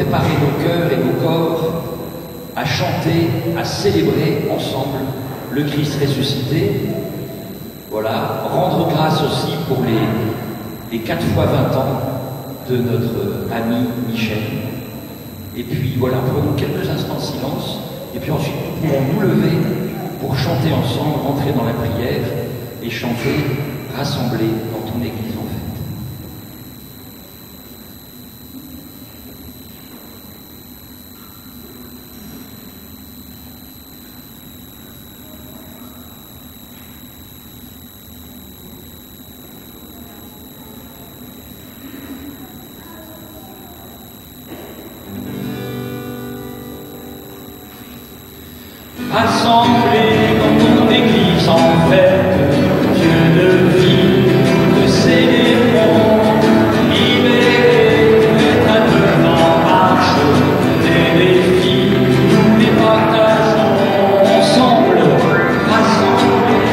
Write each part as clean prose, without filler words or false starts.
préparer nos cœurs et nos corps à chanter, à célébrer ensemble le Christ ressuscité. Voilà, rendre grâce aussi pour les 4 fois 20 ans de notre ami Michel. Et puis voilà, prenons quelques instants de silence, et puis ensuite nous pourrons nous lever pour chanter ensemble, rentrer dans la prière et chanter rassemblés dans ton église en fait. Rassemblés dans ton église en fête, Dieu de vie, te célébrons, libérés, éternellement en marche, des défis, nous les partageons ensemble, rassemblés.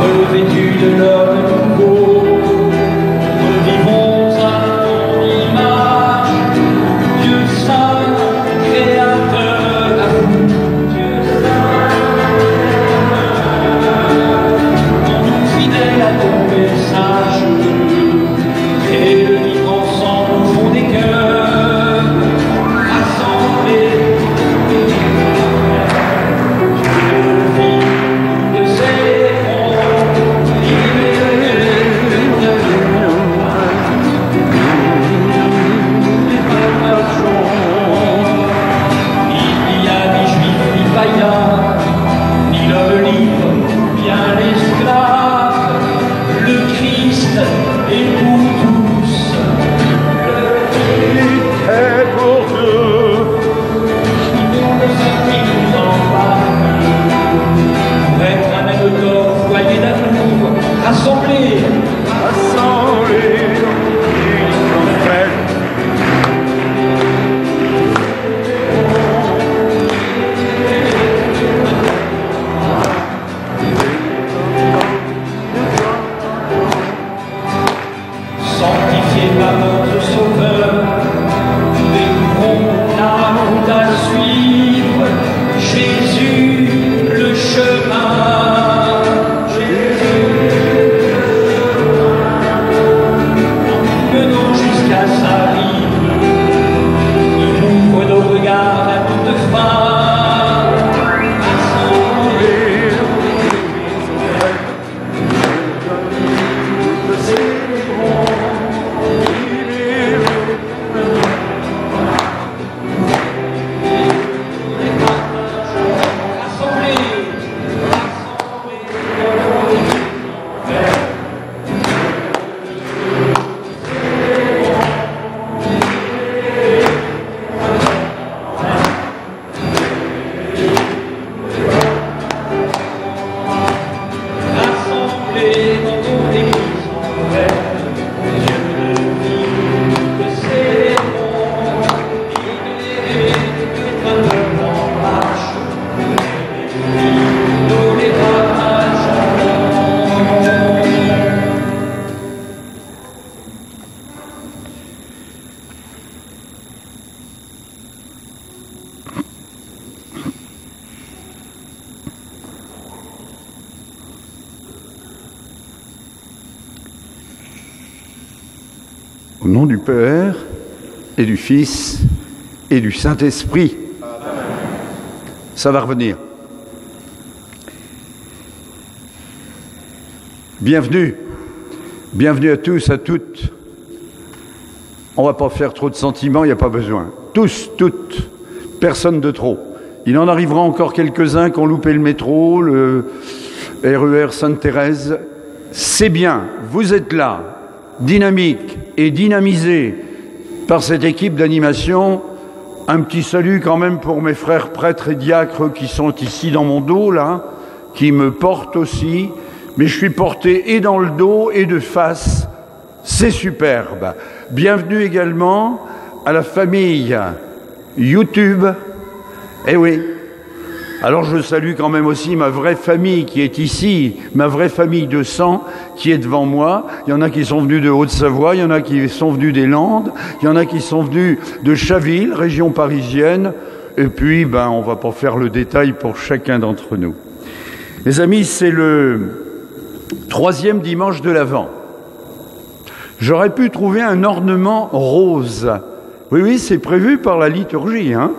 Revêtus de l'homme nouveau, revivons à ton image, Dieu saint, créateur à vous, Dieu saint, rends-nous fidèles à ton message, et le vivre ensemble au fond des cœurs, rassemblés. Ni l'homme libre, bien l'esclave, le Christ est pour tous. Le Christ est pour nous. Unions le sang qui nous embarque, pour être un même corps foyer d'amour, rassemblés, rassemblés, unis en fête. Sanctifié par notre Sauveur, nous découvrons la route à suivre. Jésus, le chemin. Jésus, nous menons jusqu'à sa rive. Il ouvre nos regards à toute fin. Rassemblés, nous célébrons. Au nom du Père et du Fils et du Saint-Esprit. Ça va revenir. Bienvenue. Bienvenue à tous, à toutes. On ne va pas faire trop de sentiments, il n'y a pas besoin. Tous, toutes, personne de trop. Il en arrivera encore quelques-uns qui ont loupé le métro, le RER Sainte-Thérèse. C'est bien, vous êtes là, dynamique et dynamisé par cette équipe d'animation. Un petit salut quand même pour mes frères prêtres et diacres qui sont ici dans mon dos, là, qui me portent aussi. Mais je suis porté et dans le dos et de face. C'est superbe. Bienvenue également à la famille YouTube. Eh oui. Alors je salue quand même aussi ma vraie famille qui est ici, ma vraie famille de sang qui est devant moi. Il y en a qui sont venus de Haute-Savoie, il y en a qui sont venus des Landes, il y en a qui sont venus de Chaville, région parisienne. Et puis, on va pas faire le détail pour chacun d'entre nous. Les amis, c'est le 3e dimanche de l'Avent. J'aurais pu trouver un ornement rose. Oui, c'est prévu par la liturgie, hein.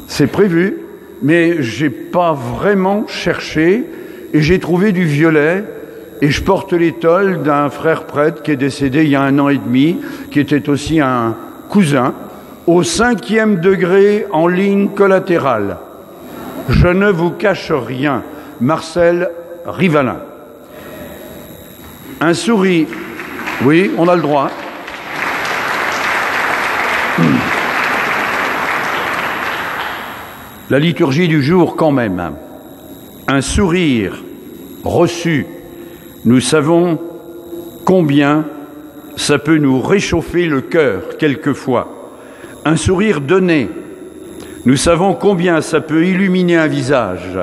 C'est prévu. Mais j'ai pas vraiment cherché et j'ai trouvé du violet et je porte l'étole d'un frère prêtre qui est décédé il y a 1 an et demi, qui était aussi un cousin, au 5e degré en ligne collatérale. Je ne vous cache rien. Marcel Rivalin. Un sourire. Oui, on a le droit. La liturgie du jour quand même. Un sourire reçu. Nous savons combien ça peut nous réchauffer le cœur quelquefois. Un sourire donné. Nous savons combien ça peut illuminer un visage.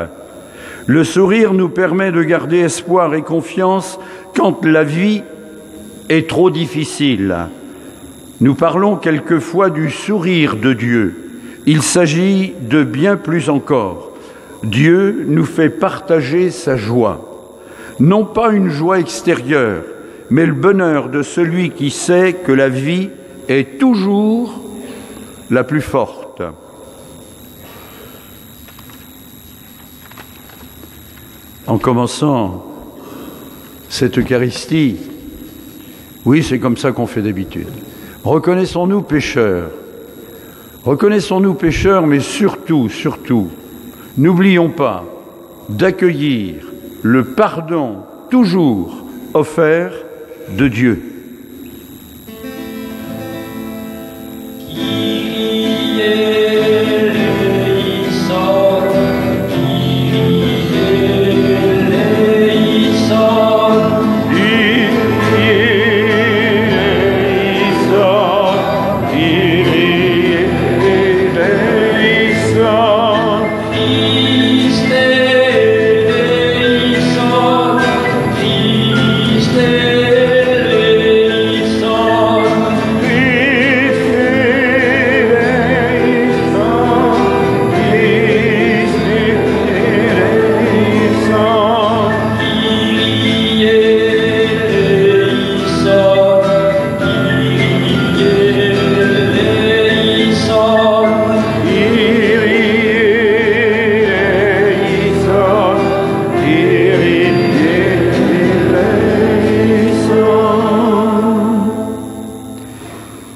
Le sourire nous permet de garder espoir et confiance quand la vie est trop difficile. Nous parlons quelquefois du sourire de Dieu. Il s'agit de bien plus encore. Dieu nous fait partager sa joie. Non pas une joie extérieure, mais le bonheur de celui qui sait que la vie est toujours la plus forte. En commençant cette Eucharistie, oui, c'est comme ça qu'on fait d'habitude. Reconnaissons-nous pécheurs. Reconnaissons-nous pécheurs, mais surtout, n'oublions pas d'accueillir le pardon toujours offert de Dieu.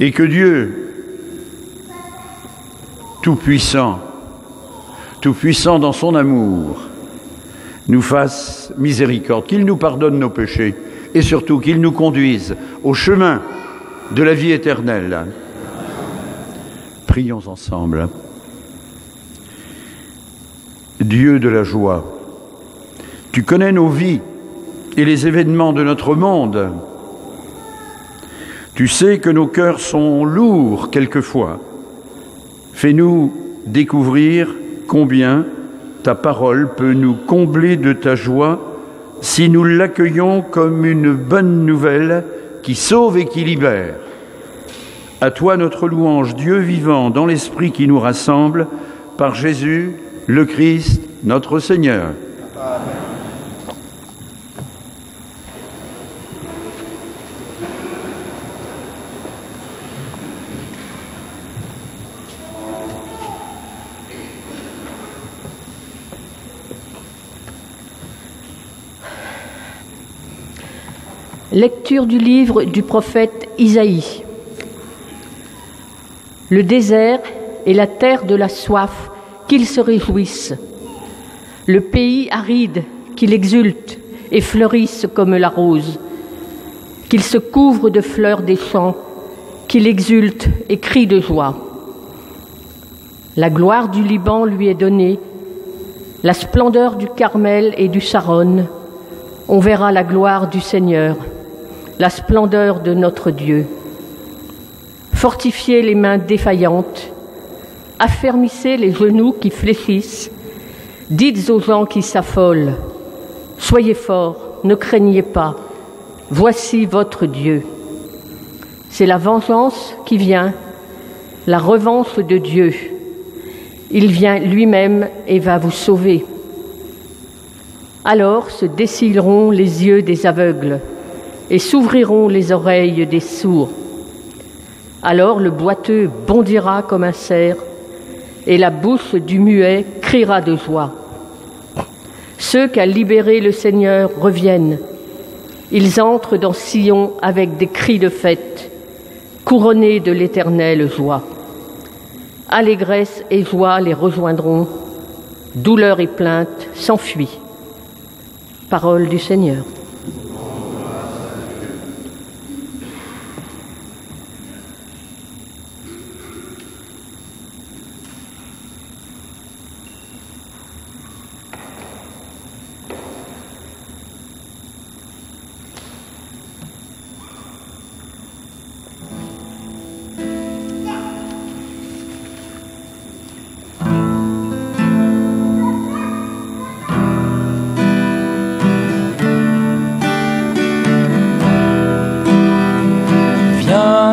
Et que Dieu, tout-puissant dans son amour, nous fasse miséricorde, qu'il nous pardonne nos péchés et surtout qu'il nous conduise au chemin de la vie éternelle. Prions ensemble. Dieu de la joie, tu connais nos vies et les événements de notre monde. Tu sais que nos cœurs sont lourds quelquefois. Fais-nous découvrir combien ta parole peut nous combler de ta joie si nous l'accueillons comme une bonne nouvelle qui sauve et qui libère. À toi notre louange, Dieu vivant dans l'esprit qui nous rassemble, par Jésus, le Christ, notre Seigneur. Amen. Lecture du livre du prophète Isaïe. Le désert et la terre de la soif, qu'ils se réjouissent. Le pays aride, qu'il exulte et fleurisse comme la rose. Qu'il se couvre de fleurs des champs, qu'il exulte et crie de joie. La gloire du Liban lui est donnée, la splendeur du Carmel et du Sharon. On verra la gloire du Seigneur, la splendeur de notre Dieu. Fortifiez les mains défaillantes, Affermissez les genoux qui fléchissent. Dites aux gens qui s'affolent, soyez forts, ne craignez pas. Voici votre Dieu. C'est la vengeance qui vient, la revanche de Dieu. Il vient lui-même et va vous sauver. Alors se dessilleront les yeux des aveugles et s'ouvriront les oreilles des sourds. Alors le boiteux bondira comme un cerf et la bouche du muet criera de joie. Ceux qu'a libérés le Seigneur reviennent. Ils entrent dans Sion avec des cris de fête, couronnés de l'éternelle joie. Allégresse et joie les rejoindront, douleur et plainte s'enfuient. Parole du Seigneur.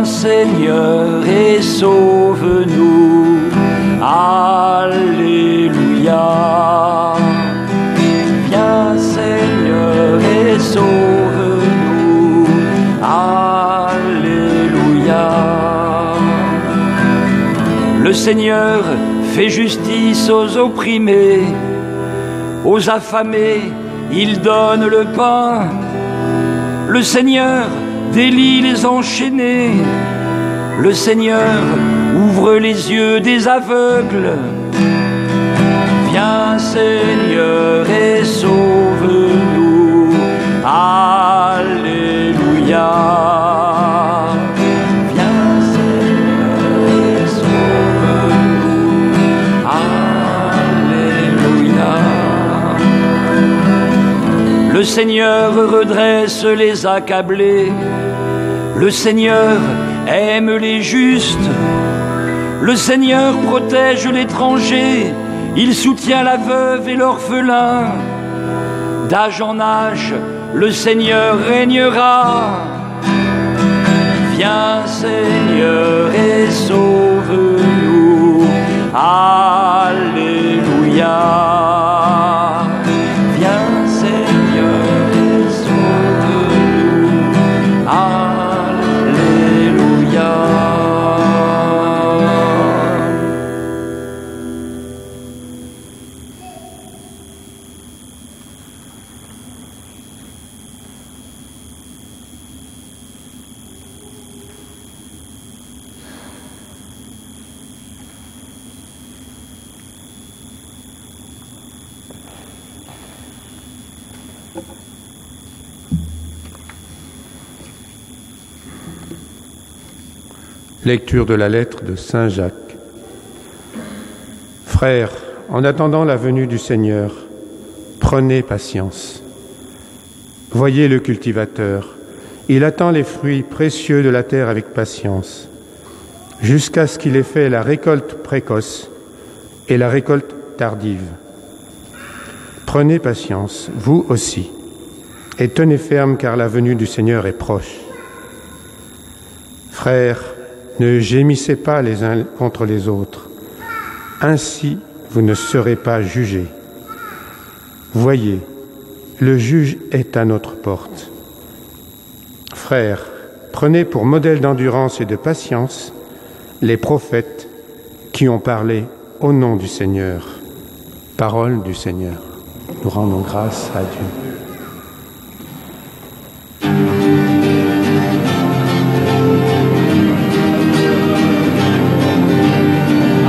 Seigneur, et sauve-nous. Alléluia. Viens, Seigneur, et sauve-nous. Alléluia. Le Seigneur fait justice aux opprimés, aux affamés, il donne le pain. Le Seigneur délie les enchaînés. Le Seigneur ouvre les yeux des aveugles. Viens, Seigneur, et sauve-nous. Alléluia. Viens, Seigneur, et sauve-nous. Alléluia. Le Seigneur redresse les accablés. Le Seigneur aime les justes. Le Seigneur protège l'étranger. Il soutient la veuve et l'orphelin. D'âge en âge, le Seigneur régnera. Viens, Seigneur, et sauve-nous. Alléluia. Viens, Seigneur, et sauve-nous. Alléluia. Lecture de la lettre de Saint Jacques. Frères, en attendant la venue du Seigneur, prenez patience. Voyez le cultivateur, il attend les fruits précieux de la terre avec patience, jusqu'à ce qu'il ait fait la récolte précoce et la récolte tardive. Prenez patience, vous aussi, et tenez ferme car la venue du Seigneur est proche. Frères, ne gémissez pas les uns contre les autres, ainsi vous ne serez pas jugés. Voyez, le juge est à notre porte. Frères, prenez pour modèle d'endurance et de patience les prophètes qui ont parlé au nom du Seigneur. Parole du Seigneur. Nous rendons grâce à Dieu.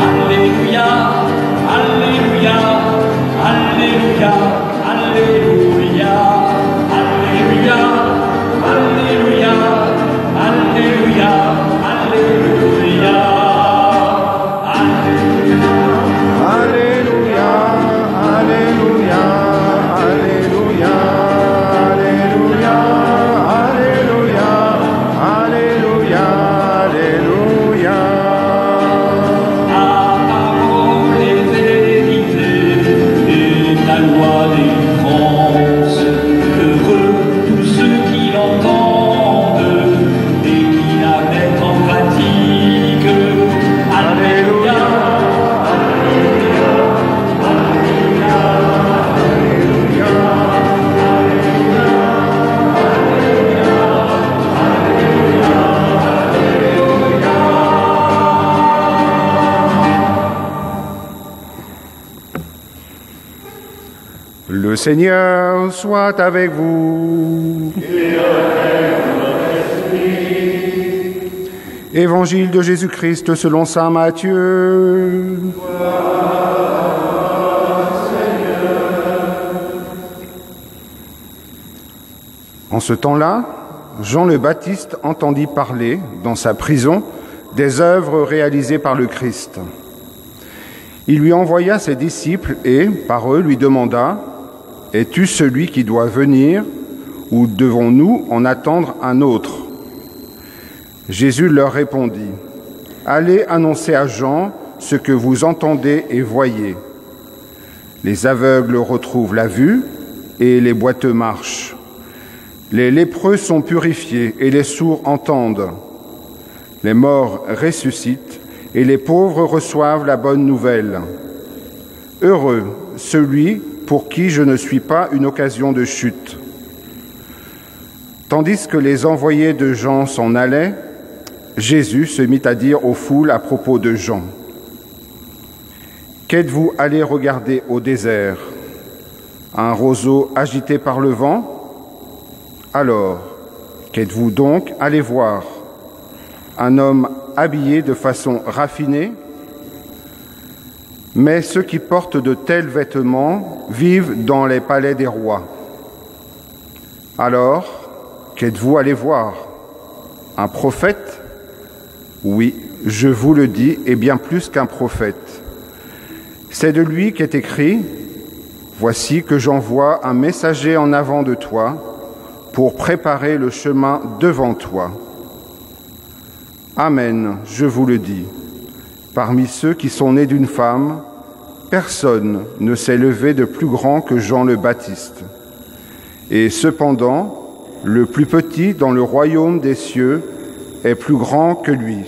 Alléluia, Alléluia, Alléluia. Le Seigneur soit avec vous. Et avec votre esprit. Évangile de Jésus-Christ selon saint Matthieu. En ce temps-là, Jean le Baptiste entendit parler, dans sa prison, des œuvres réalisées par le Christ. Il lui envoya ses disciples et, par eux, lui demanda « Es-tu celui qui doit venir, ou devons-nous en attendre un autre ?» Jésus leur répondit « Allez annoncer à Jean ce que vous entendez et voyez. Les aveugles retrouvent la vue et les boiteux marchent. Les lépreux sont purifiés et les sourds entendent. Les morts ressuscitent et les pauvres reçoivent la bonne nouvelle. Heureux celui pour qui je ne suis pas une occasion de chute. » Tandis que les envoyés de Jean s'en allaient, Jésus se mit à dire aux foules à propos de Jean. « Qu'êtes-vous allés regarder au désert? Un roseau agité par le vent? Alors, qu'êtes-vous donc allés voir? Un homme habillé de façon raffinée? Mais ceux qui portent de tels vêtements vivent dans les palais des rois. Alors, qu'êtes-vous allés voir? Un prophète? Oui, je vous le dis, et bien plus qu'un prophète. C'est de lui qu'est écrit « Voici que j'envoie un messager en avant de toi pour préparer le chemin devant toi. » Amen, je vous le dis. Parmi ceux qui sont nés d'une femme, personne ne s'est levé de plus grand que Jean le Baptiste. Et cependant, le plus petit dans le royaume des cieux est plus grand que lui.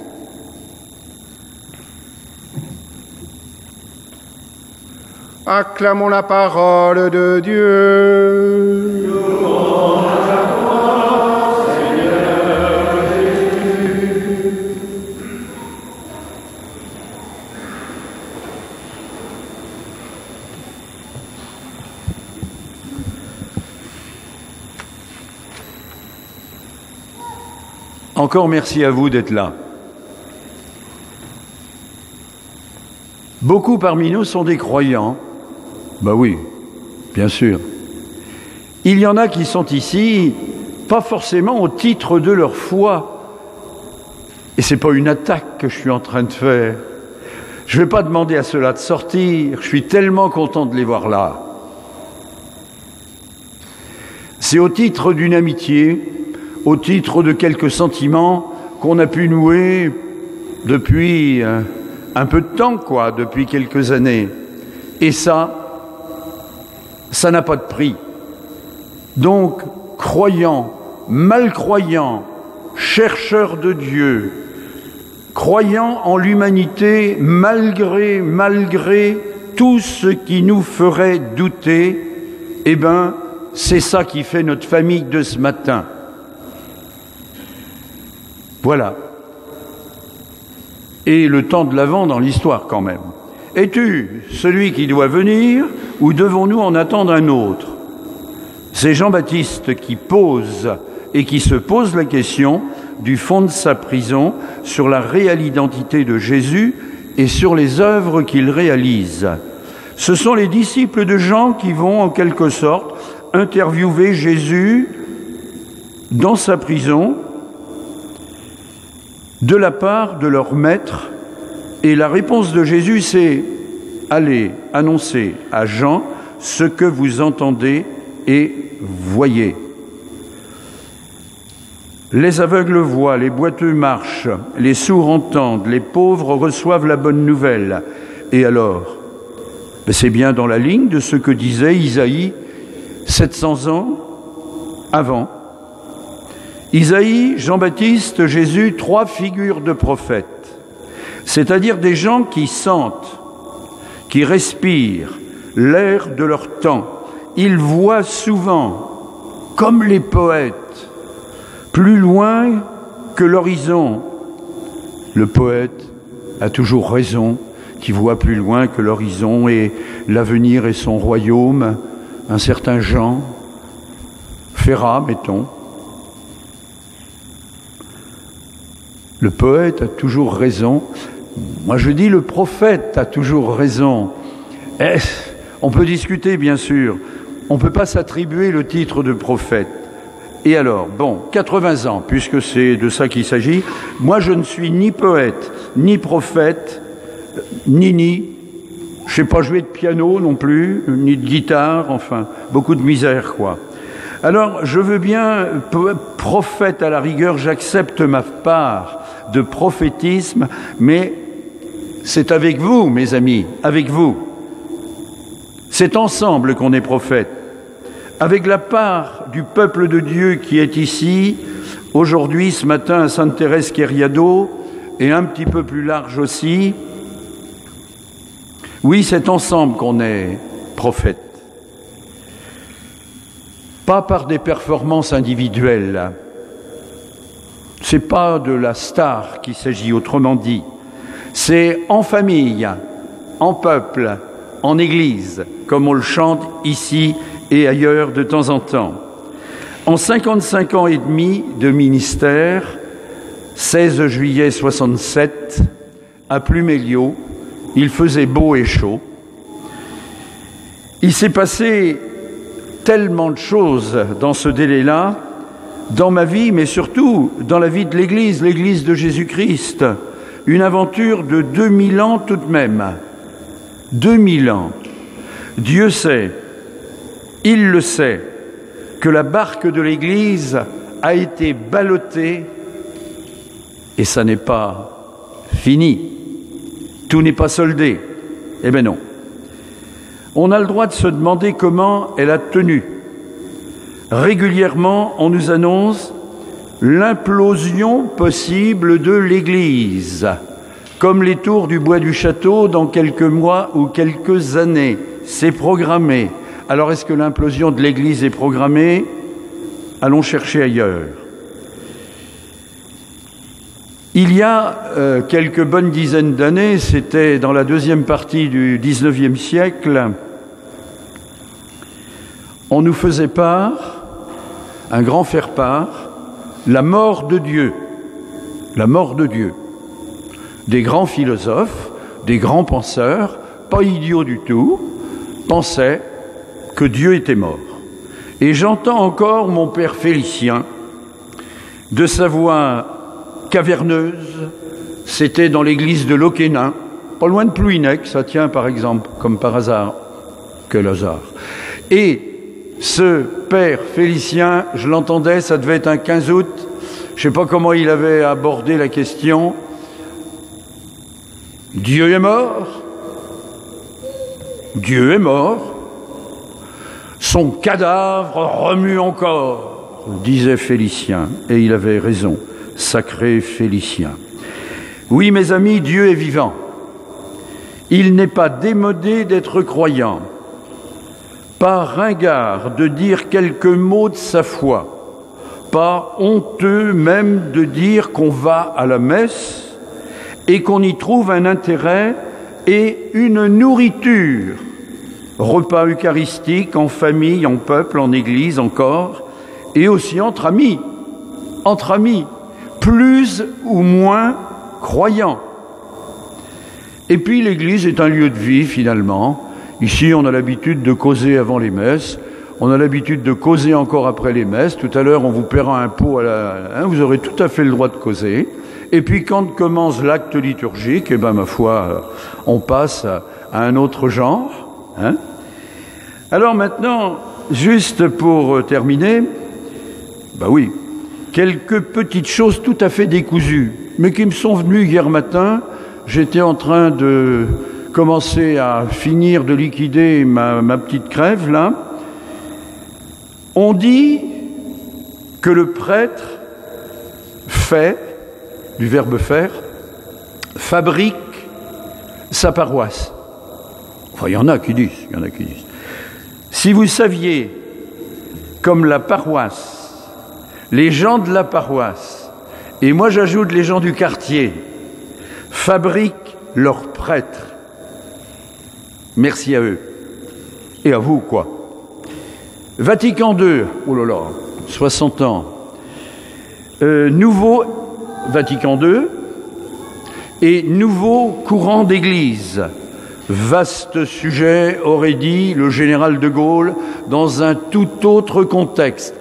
Acclamons la parole de Dieu. Encore merci à vous d'être là. Beaucoup parmi nous sont des croyants. Ben oui, bien sûr. Il y en a qui sont ici, pas forcément au titre de leur foi. Et c'est pas une attaque que je suis en train de faire. Je vais pas demander à ceux-là de sortir. Je suis tellement content de les voir là. C'est au titre d'une amitié, au titre de quelques sentiments qu'on a pu nouer depuis un peu de temps, depuis quelques années. Et ça n'a pas de prix. Donc, croyants, malcroyants, chercheurs de Dieu, croyants en l'humanité malgré tout ce qui nous ferait douter, eh bien, c'est ça qui fait notre famille de ce matin. Voilà. Et le temps de l'Avent dans l'histoire quand même. Es-tu celui qui doit venir ou devons-nous en attendre un autre? C'est Jean-Baptiste qui pose et qui se pose la question du fond de sa prison sur la réelle identité de Jésus et sur les œuvres qu'il réalise. Ce sont les disciples de Jean qui vont en quelque sorte interviewer Jésus dans sa prison de la part de leur maître, et la réponse de Jésus, c'est « Allez annoncer à Jean ce que vous entendez et voyez. » Les aveugles voient, les boiteux marchent, les sourds entendent, les pauvres reçoivent la bonne nouvelle. Et alors, c'est bien dans la ligne de ce que disait Isaïe 700 ans avant. Isaïe, Jean-Baptiste, Jésus, 3 figures de prophètes, c'est-à-dire des gens qui sentent, qui respirent l'air de leur temps. Ils voient souvent, comme les poètes, plus loin que l'horizon. Le poète a toujours raison, qui voit plus loin que l'horizon et l'avenir et son royaume. un certain Jean Ferrat, mettons. Le poète a toujours raison. Moi je dis le prophète a toujours raison. On peut discuter bien sûr. On ne peut pas s'attribuer le titre de prophète. Et alors, bon, 80 ans, puisque c'est de ça qu'il s'agit, moi je ne suis ni poète, ni prophète, ni, je sais pas jouer de piano non plus, ni de guitare, enfin, beaucoup de misère, quoi. Alors, je veux bien, prophète à la rigueur, j'accepte ma part de prophétisme, mais c'est avec vous, mes amis, avec vous. C'est ensemble qu'on est prophète. Avec la part du peuple de Dieu qui est ici, aujourd'hui, ce matin, à Sainte-Thérèse-Quériado, et un petit peu plus large aussi. Oui, c'est ensemble qu'on est prophète. Pas par des performances individuelles. C'est pas de la star qu'il s'agit, autrement dit. C'est en famille, en peuple, en église, comme on le chante ici et ailleurs de temps en temps. En 55 ans et demi de ministère, 16 juillet 67, à Pluméliau, il faisait beau et chaud. Il s'est passé tellement de choses dans ce délai-là, dans ma vie, mais surtout dans la vie de l'Église de Jésus-Christ. Une aventure de 2000 ans tout de même. 2000 ans. Dieu sait, il le sait, que la barque de l'Église a été ballottée et ça n'est pas fini. Tout n'est pas soldé. Eh bien non. On a le droit de se demander comment elle a tenu. Régulièrement, on nous annonce l'implosion possible de l'Église, comme les tours du bois du château dans quelques mois ou quelques années. C'est programmé. Alors, est-ce que l'implosion de l'Église est programmée? Allons chercher ailleurs. Il y a quelques bonnes dizaines d'années, c'était dans la deuxième partie du XIXe siècle, on nous faisait part, un grand faire-part, la mort de Dieu. La mort de Dieu. Des grands philosophes, des grands penseurs, pas idiots du tout, pensaient que Dieu était mort. Et j'entends encore mon père Félicien, de sa voix caverneuse, c'était dans l'église de Loquénin, pas loin de Plouhinec, ça tient par exemple, comme par hasard, quel hasard. Et ce père Félicien, je l'entendais, ça devait être un 15 août, je ne sais pas comment il avait abordé la question. Dieu est mort. Dieu est mort. Son cadavre remue encore, disait Félicien, et il avait raison, sacré Félicien. Oui, mes amis, Dieu est vivant. Il n'est pas démodé d'être croyant, pas ringard de dire quelques mots de sa foi, pas honteux même de dire qu'on va à la messe et qu'on y trouve un intérêt et une nourriture. Repas eucharistique, en famille, en peuple, en église encore, et aussi entre amis, plus ou moins croyants. Et puis l'église est un lieu de vie finalement. Ici on a l'habitude de causer avant les messes, on a l'habitude de causer encore après les messes. Tout à l'heure on vous paiera un pot vous aurez tout à fait le droit de causer. Et puis quand commence l'acte liturgique, eh ben ma foi, on passe à un autre genre. Alors maintenant, juste pour terminer, oui, quelques petites choses tout à fait décousues, mais qui me sont venues hier matin. J'étais en train de commencer à finir de liquider ma petite crève, là. On dit que le prêtre fait, du verbe faire, fabrique sa paroisse. Enfin, il y en a qui disent. Si vous saviez, comme la paroisse, les gens de la paroisse, et moi j'ajoute les gens du quartier, fabriquent leurs prêtres, merci à eux. Et à vous, quoi. Vatican II, oh là là, 60 ans. Nouveau Vatican II et nouveau courant d'église. Vaste sujet, aurait dit le général de Gaulle, dans un tout autre contexte.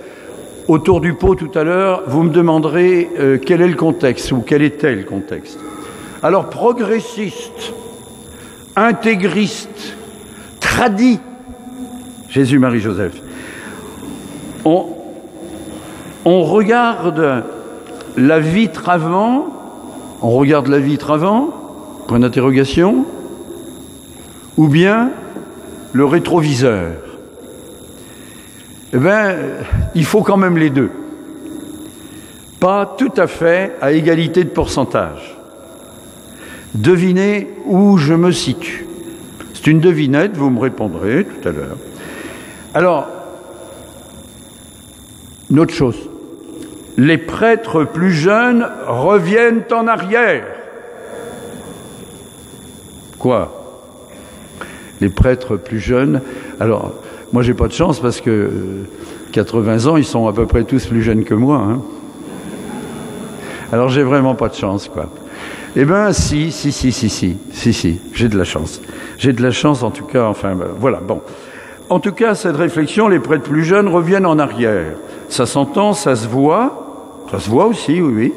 Autour du pot tout à l'heure, vous me demanderez quel est le contexte ou quel était le contexte. Alors, progressiste, intégriste, tradit, Jésus-Marie-Joseph. On regarde la vitre avant, point d'interrogation, ou bien le rétroviseur. Eh bien, il faut quand même les deux. Pas tout à fait à égalité de pourcentage. Devinez où je me situe. C'est une devinette, vous me répondrez tout à l'heure. Alors, une autre chose. Les prêtres plus jeunes reviennent en arrière. Quoi ? Les prêtres plus jeunes. Alors, moi, j'ai pas de chance parce que 80 ans, ils sont à peu près tous plus jeunes que moi. Hein. Alors, j'ai vraiment pas de chance, quoi. Eh ben, si, j'ai de la chance. J'ai de la chance, en tout cas, enfin, voilà, bon. En tout cas, cette réflexion, les prêtres plus jeunes reviennent en arrière. Ça s'entend, ça se voit aussi, oui.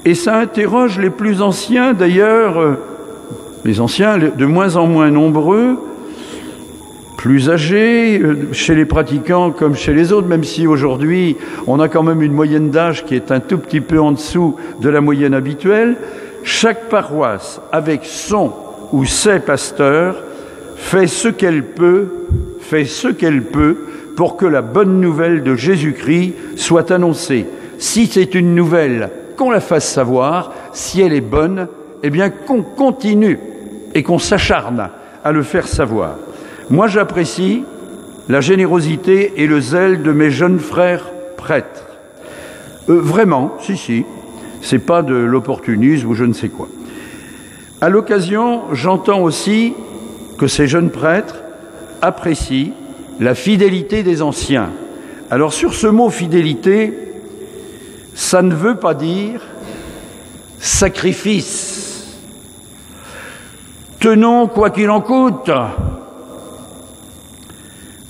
Et ça interroge les plus anciens, d'ailleurs, les anciens de moins en moins nombreux, plus âgés, chez les pratiquants comme chez les autres, même si aujourd'hui, on a quand même une moyenne d'âge qui est un tout petit peu en dessous de la moyenne habituelle. Chaque paroisse, avec son ou ses pasteurs, fait ce qu'elle peut pour que la bonne nouvelle de Jésus-Christ soit annoncée. Si c'est une nouvelle, qu'on la fasse savoir. Si elle est bonne, eh bien qu'on continue et qu'on s'acharne à le faire savoir. Moi, j'apprécie la générosité et le zèle de mes jeunes frères prêtres. Vraiment, si. C'est pas de l'opportunisme ou je ne sais quoi. À l'occasion, j'entends aussi que ces jeunes prêtres apprécient la fidélité des anciens. Alors sur ce mot fidélité, ça ne veut pas dire sacrifice. Tenons quoi qu'il en coûte.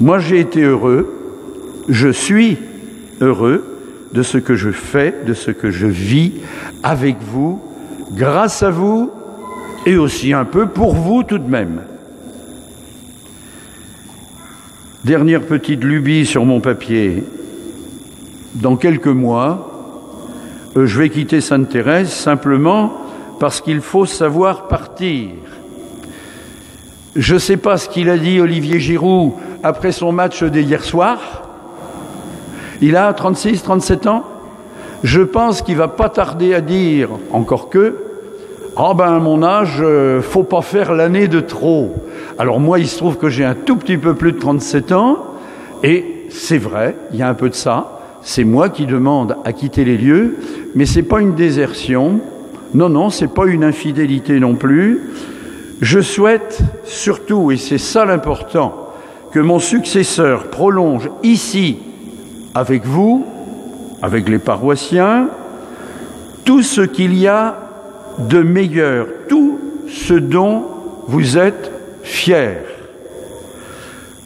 Moi j'ai été heureux, je suis heureux de ce que je fais, de ce que je vis avec vous, grâce à vous et aussi un peu pour vous tout de même. Dernière petite lubie sur mon papier. Dans quelques mois, je vais quitter Sainte-Thérèse simplement parce qu'il faut savoir partir. Je ne sais pas ce qu'il a dit Olivier Giroud après son match d'hier soir. Il a 36, 37 ans. Je pense qu'il ne va pas tarder à dire, encore que, ah ben à mon âge, faut pas faire l'année de trop. Alors moi, il se trouve que j'ai un tout petit peu plus de 37 ans, et c'est vrai, il y a un peu de ça. C'est moi qui demande à quitter les lieux, mais c'est pas une désertion. Non, c'est pas une infidélité non plus. Je souhaite surtout, et c'est ça l'important, que mon successeur prolonge ici, avec vous, avec les paroissiens, tout ce qu'il y a de meilleur, tout ce dont vous êtes fiers.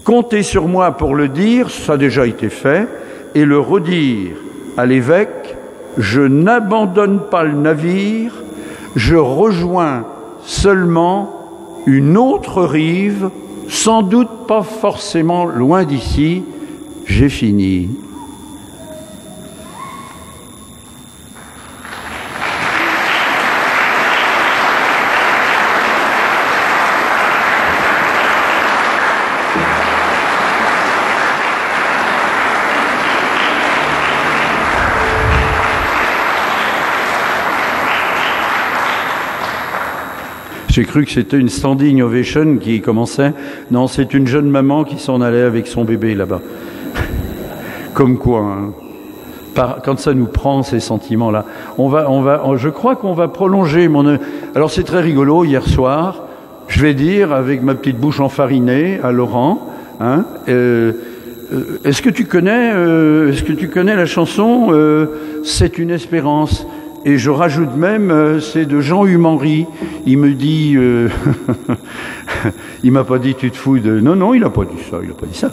Comptez sur moi pour le dire, ça a déjà été fait, et le redire à l'évêque, je n'abandonne pas le navire, je rejoins seulement une autre rive, sans doute pas forcément loin d'ici. J'ai fini. J'ai cru que c'était une standing ovation qui commençait. Non, c'est une jeune maman qui s'en allait avec son bébé là-bas. Comme quoi, hein. Quand ça nous prend, ces sentiments-là. Je crois qu'on va prolonger mon... Alors c'est très rigolo, hier soir, je vais dire, avec ma petite bouche enfarinée à Laurent, hein, est-ce que tu connais la chanson C'est une espérance? Et je rajoute même, c'est de Jean Humenry. Il me dit, il m'a pas dit tu te fous de... Non, il a pas dit ça.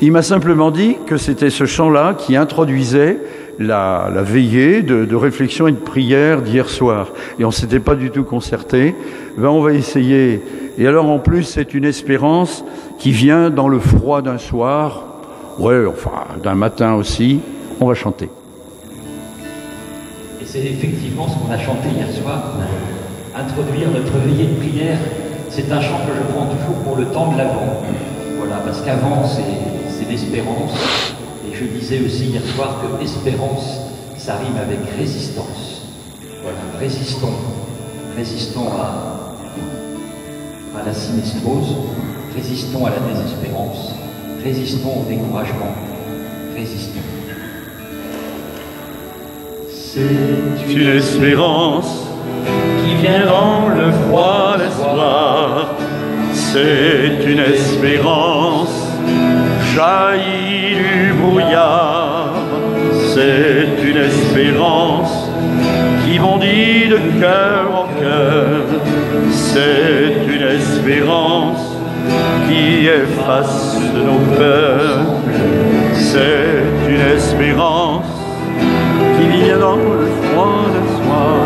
Il m'a simplement dit que c'était ce chant-là qui introduisait la veillée de réflexion et de prière d'hier soir. Et on s'était pas du tout concerté. Ben, on va essayer. Et alors en plus, c'est une espérance qui vient dans le froid d'un soir. Ouais, enfin, d'un matin aussi. On va chanter. Et c'est effectivement ce qu'on a chanté hier soir. Introduire notre veillée de prière, c'est un chant que je prends toujours pour le temps de l'Avent. Voilà, parce qu'avant, c'est l'espérance. Et je disais aussi hier soir que espérance, ça rime avec résistance. Voilà, résistons à la sinistrose, résistons à la désespérance, résistons au découragement, résistons. C'est une espérance qui vient dans le froid le soir. C'est une espérance jaillie du brouillard. C'est une espérance qui bondit de cœur en cœur. C'est une espérance qui efface de nos peurs. C'est une espérance qui vient dans le froid le soir.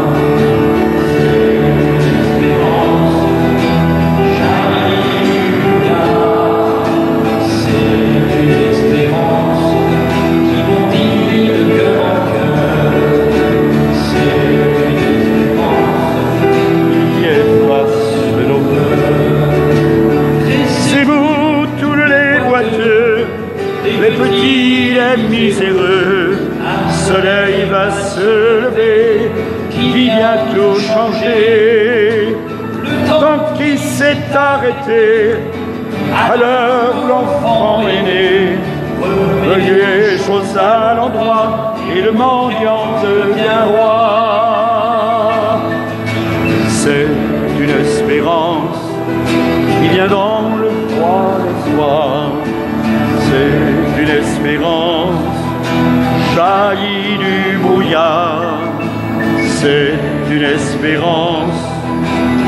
Miséreux, soleil va se lever, qui bientôt changer. Le temps qui s'est arrêté, à l'heure où l'enfant est né, revenu les choses à l'endroit, et le mendiant devient roi. C'est une espérance qui vient dans le froid le soir. C'est une espérance jaillie du brouillard. C'est une espérance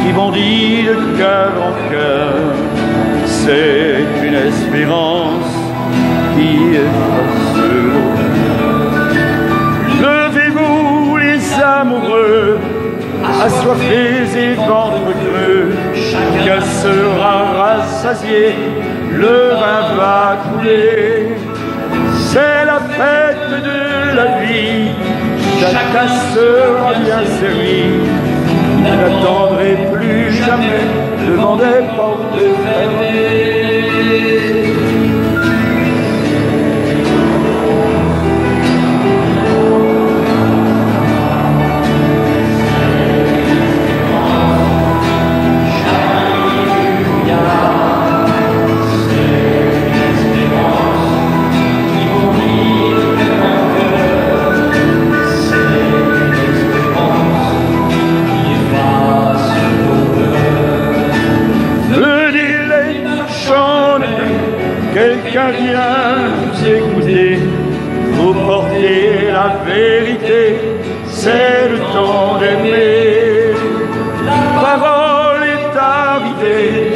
qui bondit de cœur en cœur. C'est une espérance qui efface l'eau. Levez-vous les amoureux, assoiffés et ventre creux, chacun sera rassasié, le vin va couler. C'est la fête de la vie, chacun sera bien servi. Vous n'attendrez plus jamais devant des portes fermées. Quelqu'un vient vous écouter, vous porter la vérité, c'est le temps d'aimer. La parole est arrivée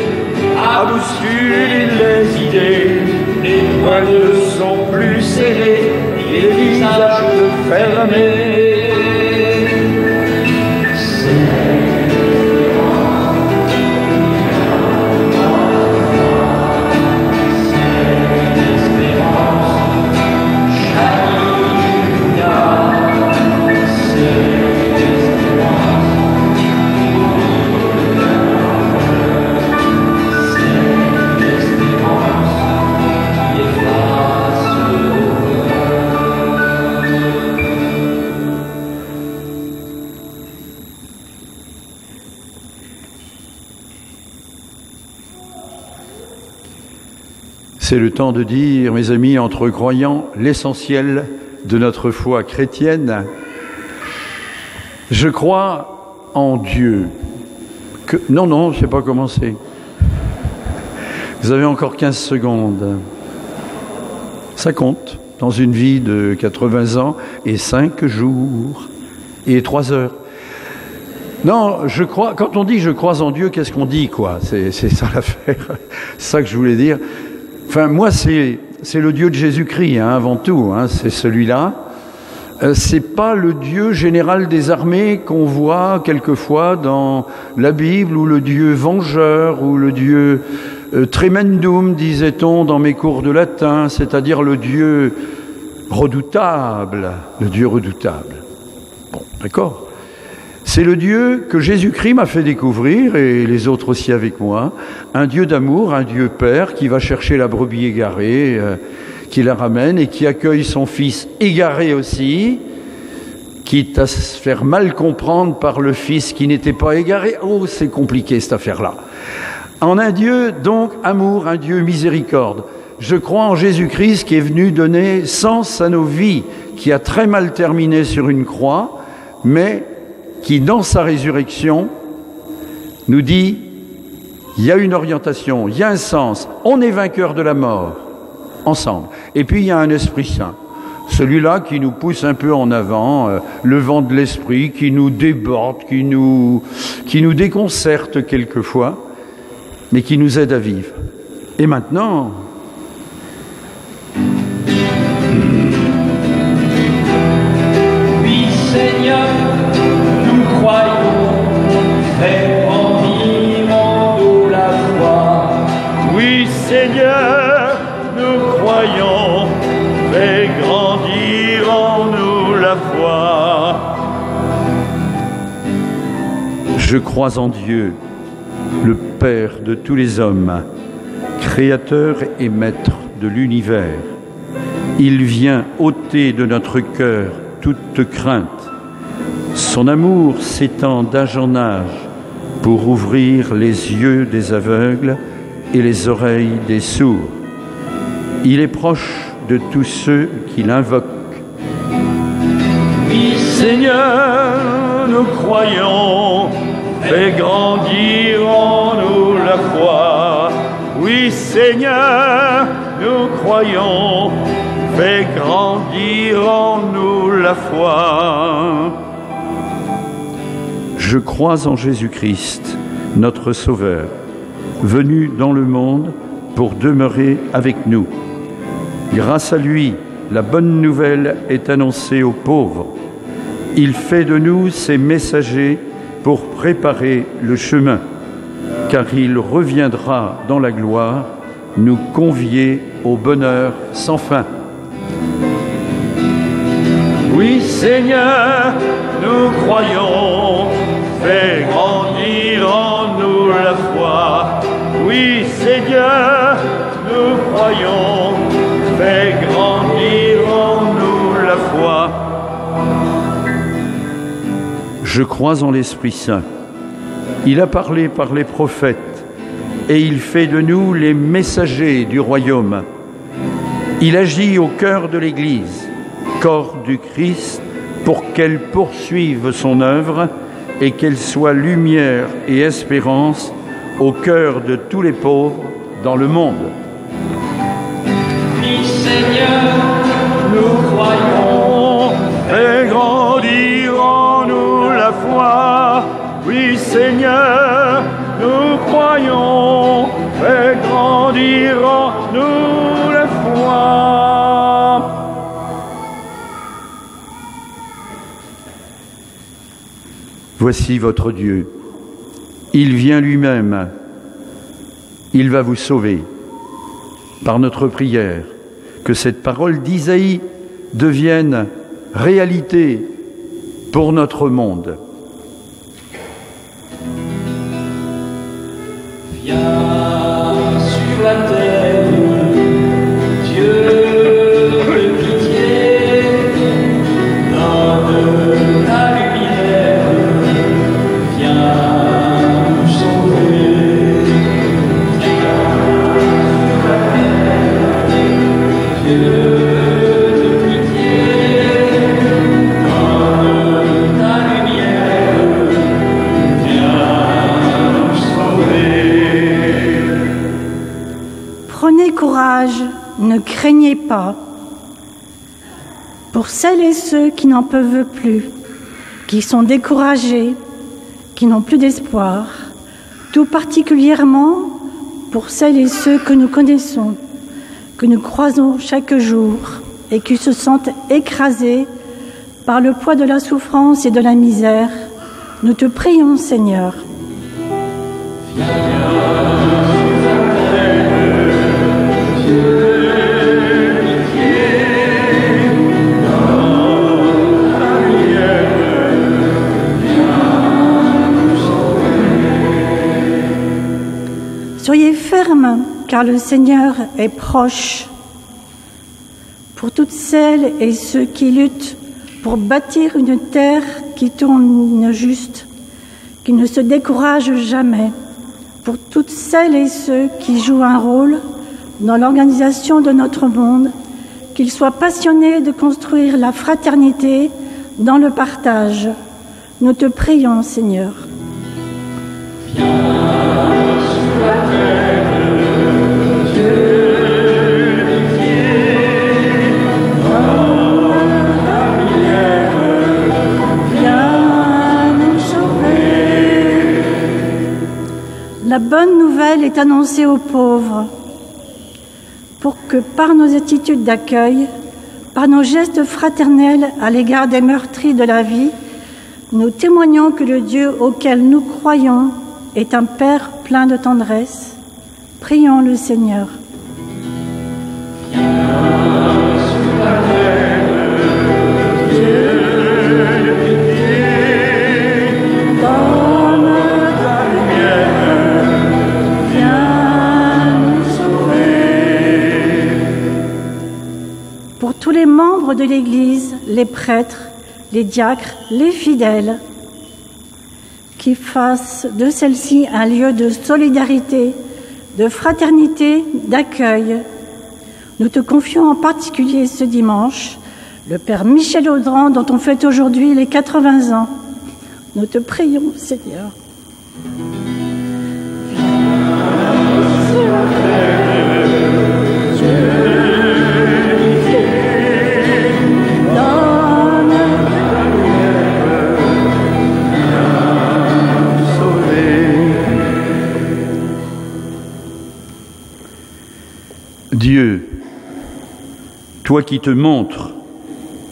à bousculer les idées, les poings ne sont plus serrés et les visages fermés. C'est le temps de dire, mes amis, entre croyants, l'essentiel de notre foi chrétienne. Je crois en Dieu. Non, je n'ai pas commencé. Vous avez encore 15 secondes. Ça compte dans une vie de 80 ans et 5 jours et 3 heures. Non, je crois, quand on dit je crois en Dieu, qu'est-ce qu'on dit, quoi? C'est ça l'affaire. C'est ça que je voulais dire. Enfin, moi, c'est le Dieu de Jésus-Christ, hein, avant tout, hein, c'est celui-là. C'est pas le Dieu général des armées qu'on voit quelquefois dans la Bible, ou le Dieu vengeur, ou le Dieu tremendum, disait-on dans mes cours de latin, c'est-à-dire le Dieu redoutable, le Dieu redoutable. Bon, d'accord. C'est le Dieu que Jésus-Christ m'a fait découvrir, et les autres aussi avec moi, un Dieu d'amour, un Dieu Père qui va chercher la brebis égarée, qui la ramène et qui accueille son fils égaré aussi, quitte à se faire mal comprendre par le fils qui n'était pas égaré. Oh, c'est compliqué cette affaire-là. En un Dieu, donc, amour, un Dieu miséricorde. Je crois en Jésus-Christ qui est venu donner sens à nos vies, qui a très mal terminé sur une croix, mais qui, dans sa résurrection, nous dit, il y a une orientation, il y a un sens, on est vainqueur de la mort, ensemble. Et puis il y a un Esprit Saint, celui-là qui nous pousse un peu en avant, le vent de l'Esprit, qui nous déborde, qui nous déconcerte quelquefois, mais qui nous aide à vivre. Et maintenant... Oui, Seigneur, nous croyons, fais grandir en nous la foi. Oui, Seigneur, nous croyons, fais grandir en nous la foi. Je crois en Dieu, le Père de tous les hommes, Créateur et Maître de l'univers. Il vient ôter de notre cœur toute crainte. Son amour s'étend d'âge en âge pour ouvrir les yeux des aveugles et les oreilles des sourds. Il est proche de tous ceux qui l'invoquent. Oui, Seigneur, nous croyons, fais grandir en nous la foi. Oui, Seigneur, nous croyons, fais grandir en nous la foi. Je crois en Jésus-Christ, notre Sauveur, venu dans le monde pour demeurer avec nous. Grâce à lui, la bonne nouvelle est annoncée aux pauvres. Il fait de nous ses messagers pour préparer le chemin, car il reviendra dans la gloire nous convier au bonheur sans fin. Oui, Seigneur, nous croyons, fais grandir en nous la foi. Oui, Seigneur, nous croyons, fais grandir en nous la foi. Je crois en l'Esprit Saint. Il a parlé par les prophètes et il fait de nous les messagers du royaume. Il agit au cœur de l'Église, corps du Christ, pour qu'elle poursuive son œuvre et qu'elle soit lumière et espérance au cœur de tous les pauvres dans le monde. Oui, Seigneur, nous croyons, fais grandir en nous la foi. Oui, Seigneur, nous croyons, fais grandir en nous la foi. Voici votre Dieu. Il vient lui-même. Il va vous sauver. Par notre prière, que cette parole d'Isaïe devienne réalité pour notre monde. Viens sur la terre, Dieu de pitié, donne ta lumière, viens nous sauver. Viens sur la terre, Dieu de pitié, donne ta lumière, viens nous sauver. Prenez courage, ne craignez pas, pour celles et ceux qui n'en peuvent plus, qui sont découragés, qui n'ont plus d'espoir, tout particulièrement pour celles et ceux que nous connaissons, que nous croisons chaque jour et qui se sentent écrasés par le poids de la souffrance et de la misère. Nous te prions, Seigneur. Soyez fermes, car le Seigneur est proche. Pour toutes celles et ceux qui luttent pour bâtir une terre qui tourne juste, qui ne se découragent jamais. Pour toutes celles et ceux qui jouent un rôle dans l'organisation de notre monde, qu'ils soient passionnés de construire la fraternité dans le partage. Nous te prions, Seigneur. La bonne nouvelle est annoncée aux pauvres, pour que par nos attitudes d'accueil, par nos gestes fraternels à l'égard des meurtris de la vie, nous témoignons que le Dieu auquel nous croyons est un Père plein de tendresse. Prions le Seigneur. Pour tous les membres de l'Église, les prêtres, les diacres, les fidèles, qui fassent de celle-ci un lieu de solidarité, de fraternité, d'accueil. Nous te confions en particulier ce dimanche le Père Michel Audran, dont on fête aujourd'hui les 80 ans. Nous te prions, Seigneur. Dieu, toi qui te montres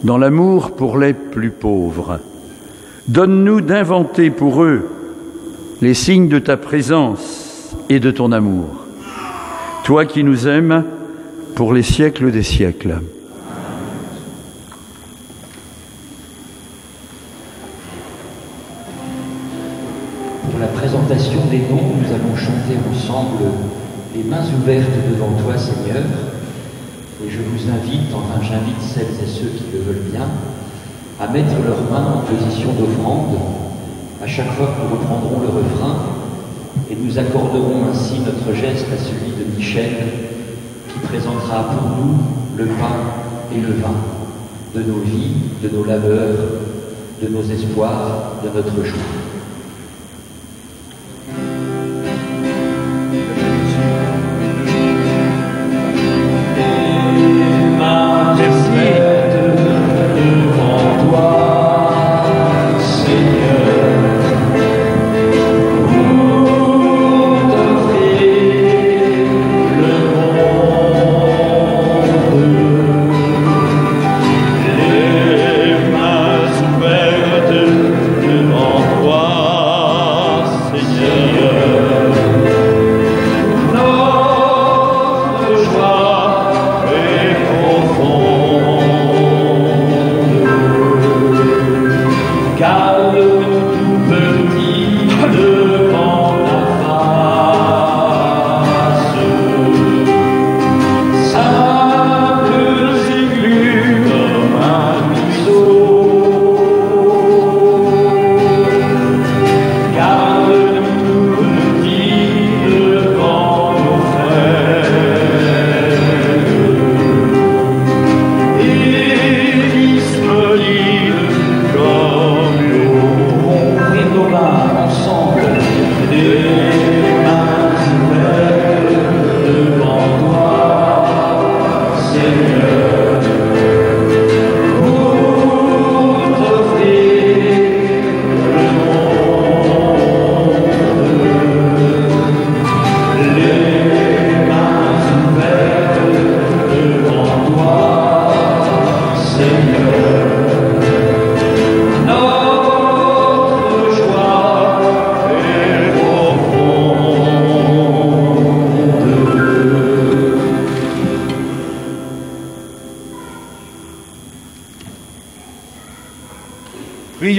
dans l'amour pour les plus pauvres, donne-nous d'inventer pour eux les signes de ta présence et de ton amour. Toi qui nous aimes pour les siècles des siècles. Pour la présentation des noms, nous allons chanter ensemble les mains ouvertes devant toi, Seigneur. Et je vous invite, enfin j'invite celles et ceux qui le veulent bien, à mettre leurs mains en position d'offrande à chaque fois que nous reprendrons le refrain, et nous accorderons ainsi notre geste à celui de Michel, qui présentera pour nous le pain et le vin de nos vies, de nos labeurs, de nos espoirs, de notre joie. Devant toi,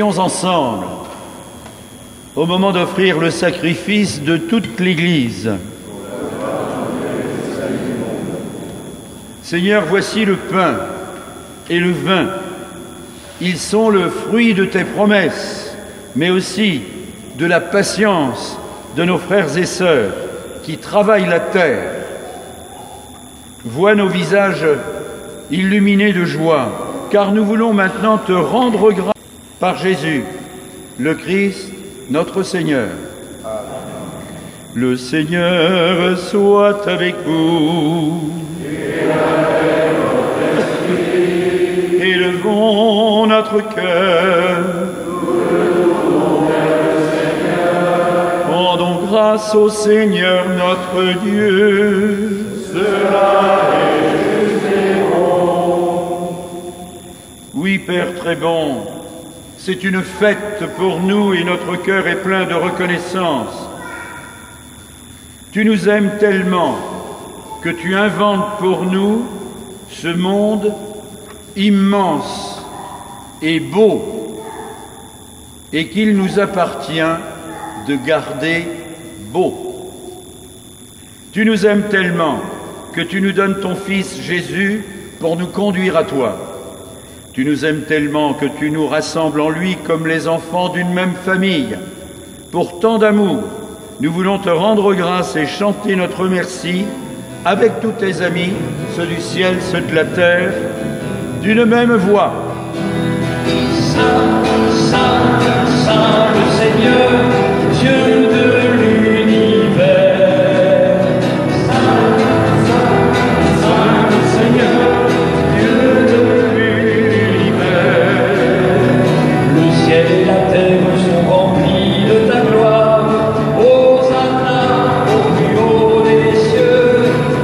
prions ensemble au moment d'offrir le sacrifice de toute l'Église. Seigneur, voici le pain et le vin. Ils sont le fruit de tes promesses, mais aussi de la patience de nos frères et sœurs qui travaillent la terre. Vois nos visages illuminés de joie, car nous voulons maintenant te rendre grâce par Jésus, le Christ, notre Seigneur. Le Seigneur soit avec vous. Élevons notre cœur. Rendons grâce au Seigneur notre Dieu. Cela est juste et bon. Oui, Père très bon, c'est une fête pour nous et notre cœur est plein de reconnaissance. Tu nous aimes tellement que tu inventes pour nous ce monde immense et beau et qu'il nous appartient de garder beau. Tu nous aimes tellement que tu nous donnes ton Fils Jésus pour nous conduire à toi. Tu nous aimes tellement que tu nous rassembles en lui comme les enfants d'une même famille. Pour tant d'amour, nous voulons te rendre grâce et chanter notre merci avec tous tes amis, ceux du ciel, ceux de la terre, d'une même voix. Saint, Saint, Saint le Seigneur, Dieu de l'univers. Saint, Saint, Saint le Seigneur, Dieu de l'univers. Le ciel et la terre sont remplis de ta gloire. Hosanna au plus haut des cieux.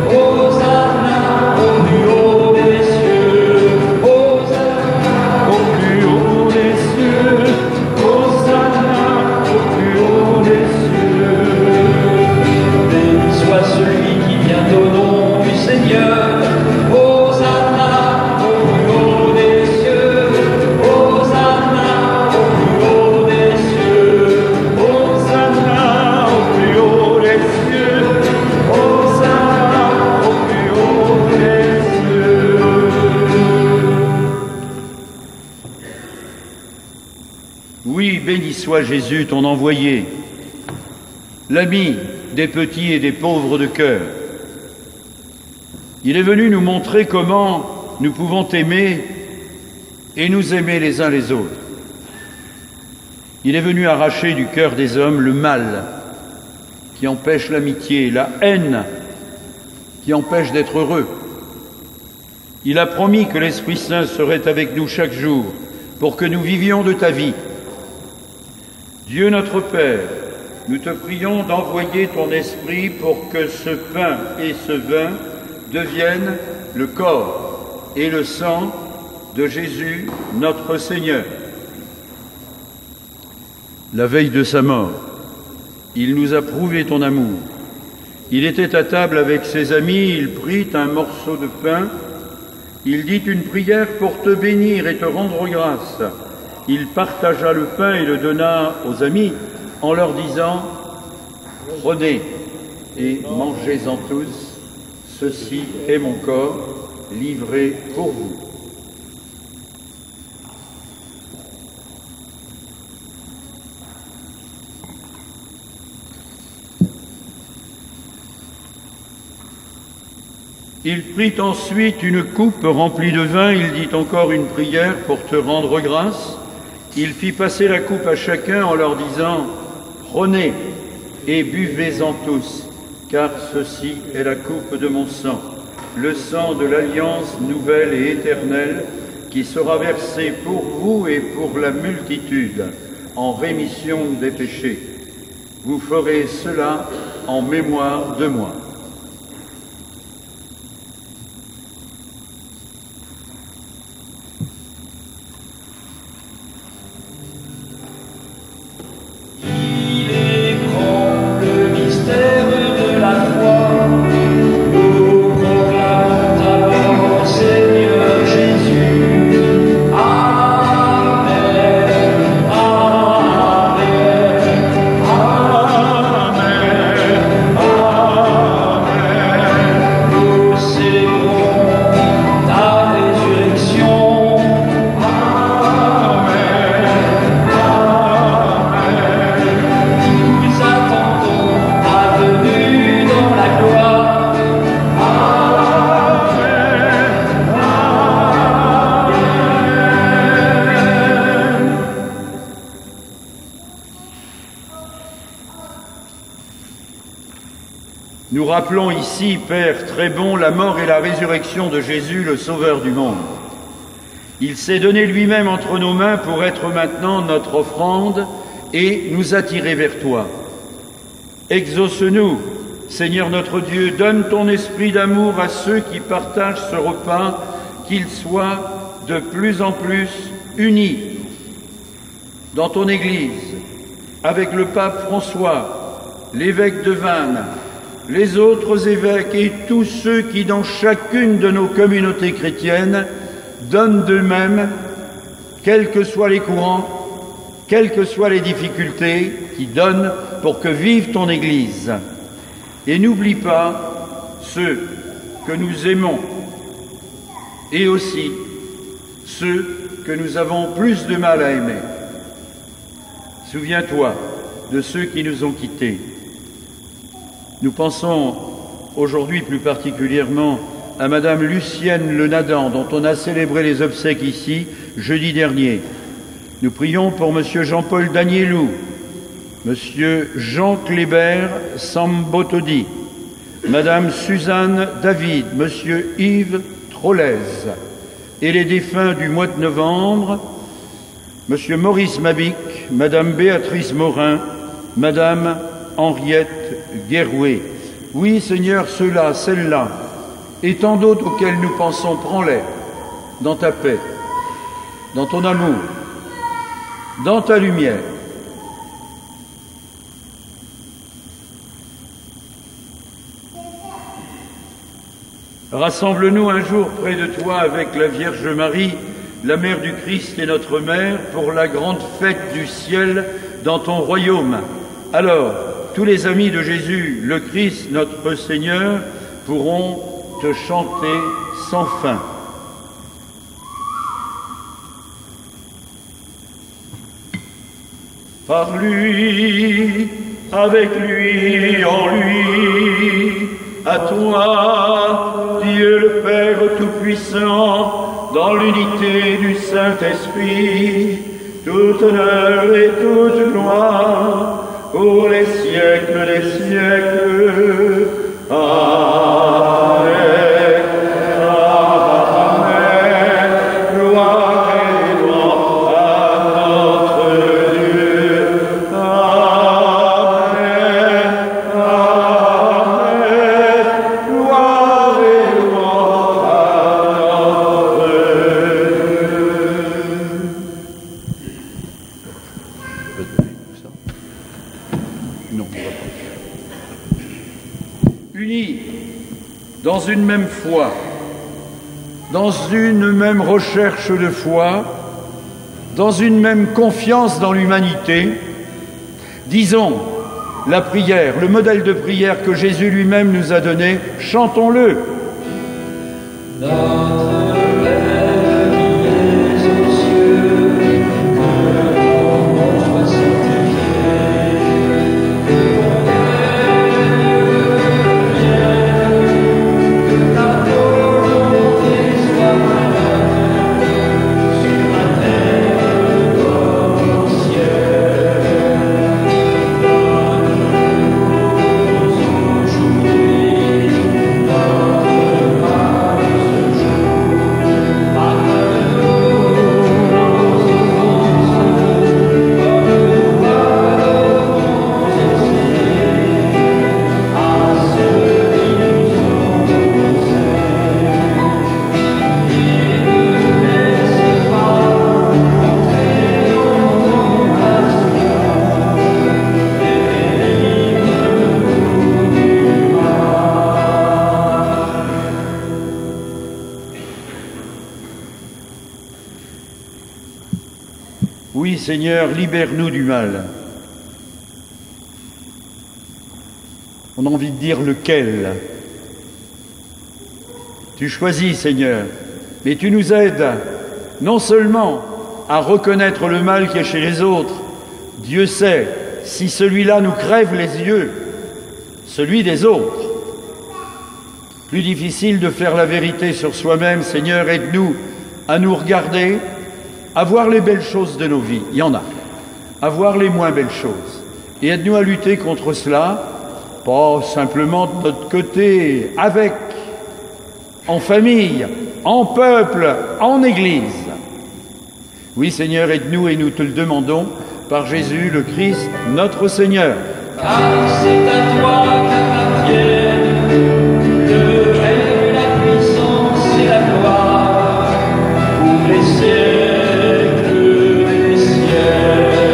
Hosanna au plus haut des cieux. Hosanna au plus haut des cieux. Hosanna au plus haut des cieux. Béni soit celui qui vient au nom du Seigneur. Hosanna au plus haut des cieux. Hosanna au plus haut des cieux. Hosanna au plus haut des cieux. Hosanna au plus haut des cieux. Oui, béni soit Jésus, ton envoyé, l'ami des petits et des pauvres de cœur. Il est venu nous montrer comment nous pouvons t'aimer et nous aimer les uns les autres. Il est venu arracher du cœur des hommes le mal qui empêche l'amitié, la haine qui empêche d'être heureux. Il a promis que l'Esprit Saint serait avec nous chaque jour pour que nous vivions de ta vie. Dieu notre Père, nous te prions d'envoyer ton Esprit pour que ce pain et ce vin deviennent le corps et le sang de Jésus notre Seigneur. La veille de sa mort, il nous a prouvé ton amour. Il était à table avec ses amis, il prit un morceau de pain, il dit une prière pour te bénir et te rendre grâce. Il partagea le pain et le donna aux amis en leur disant « Prenez et mangez-en tous, ceci est mon corps livré pour vous. » Il prit ensuite une coupe remplie de vin, il dit encore une prière pour te rendre grâce. Il fit passer la coupe à chacun en leur disant « Prenez et buvez-en tous, car ceci est la coupe de mon sang, le sang de l'alliance nouvelle et éternelle qui sera versé pour vous et pour la multitude en rémission des péchés. Vous ferez cela en mémoire de moi. » Amen. Nous rappelons ici, Père très bon, la mort et la résurrection de Jésus, le Sauveur du monde. Il s'est donné lui-même entre nos mains pour être maintenant notre offrande et nous attirer vers toi. Exauce-nous, Seigneur notre Dieu, donne ton esprit d'amour à ceux qui partagent ce repas, qu'ils soient de plus en plus unis dans ton Église, avec le pape François, l'évêque de Vannes, les autres évêques et tous ceux qui, dans chacune de nos communautés chrétiennes, donnent d'eux-mêmes, quels que soient les courants, quelles que soient les difficultés, qui donnent pour que vive ton Église. Et n'oublie pas ceux que nous aimons et aussi ceux que nous avons plus de mal à aimer. Souviens-toi de ceux qui nous ont quittés. Nous pensons aujourd'hui plus particulièrement à Madame Lucienne Le Nadan, dont on a célébré les obsèques ici jeudi dernier. Nous prions pour Monsieur Jean-Paul Danielou, Monsieur Jean Kléber Sambotodi, Madame Suzanne David, Monsieur Yves Trollez, et les défunts du mois de novembre, Monsieur Maurice Mabic, Madame Béatrice Morin, Madame Henriette Guérouet. Oui, Seigneur, ceux-là, celles-là, et tant d'autres auxquels nous pensons, prends-les dans ta paix, dans ton amour, dans ta lumière. Rassemble-nous un jour près de toi avec la Vierge Marie, la Mère du Christ et notre Mère, pour la grande fête du ciel dans ton royaume. Alors, tous les amis de Jésus, le Christ, notre Seigneur, pourront te chanter sans fin. Par lui, avec lui, en lui, à toi, Dieu le Père Tout-Puissant, dans l'unité du Saint-Esprit, tout honneur et toute gloire, pour les siècles des siècles. Amen. Amen. Gloire et louange à notre Dieu. Amen. Amen. Gloire et louange à notre Dieu. Unis dans une même foi, dans une même recherche de foi, dans une même confiance dans l'humanité, disons la prière, le modèle de prière que Jésus lui-même nous a donné, chantons-le. Oui, Seigneur, libère-nous du mal. On a envie de dire lequel. Tu choisis, Seigneur, mais tu nous aides non seulement à reconnaître le mal qui est chez les autres. Dieu sait si celui-là nous crève les yeux, celui des autres. Plus difficile de faire la vérité sur soi-même. Seigneur, aide-nous à nous regarder, à voir les belles choses de nos vies, il y en a, à voir les moins belles choses. Et aide-nous à lutter contre cela pas simplement de notre côté, avec, en famille, en peuple, en Église. Oui, Seigneur, aide-nous et nous te le demandons par Jésus le Christ, notre Seigneur. Car c'est à toi qu'appartiennent le règne, la puissance et la gloire pour les siècles des siècles.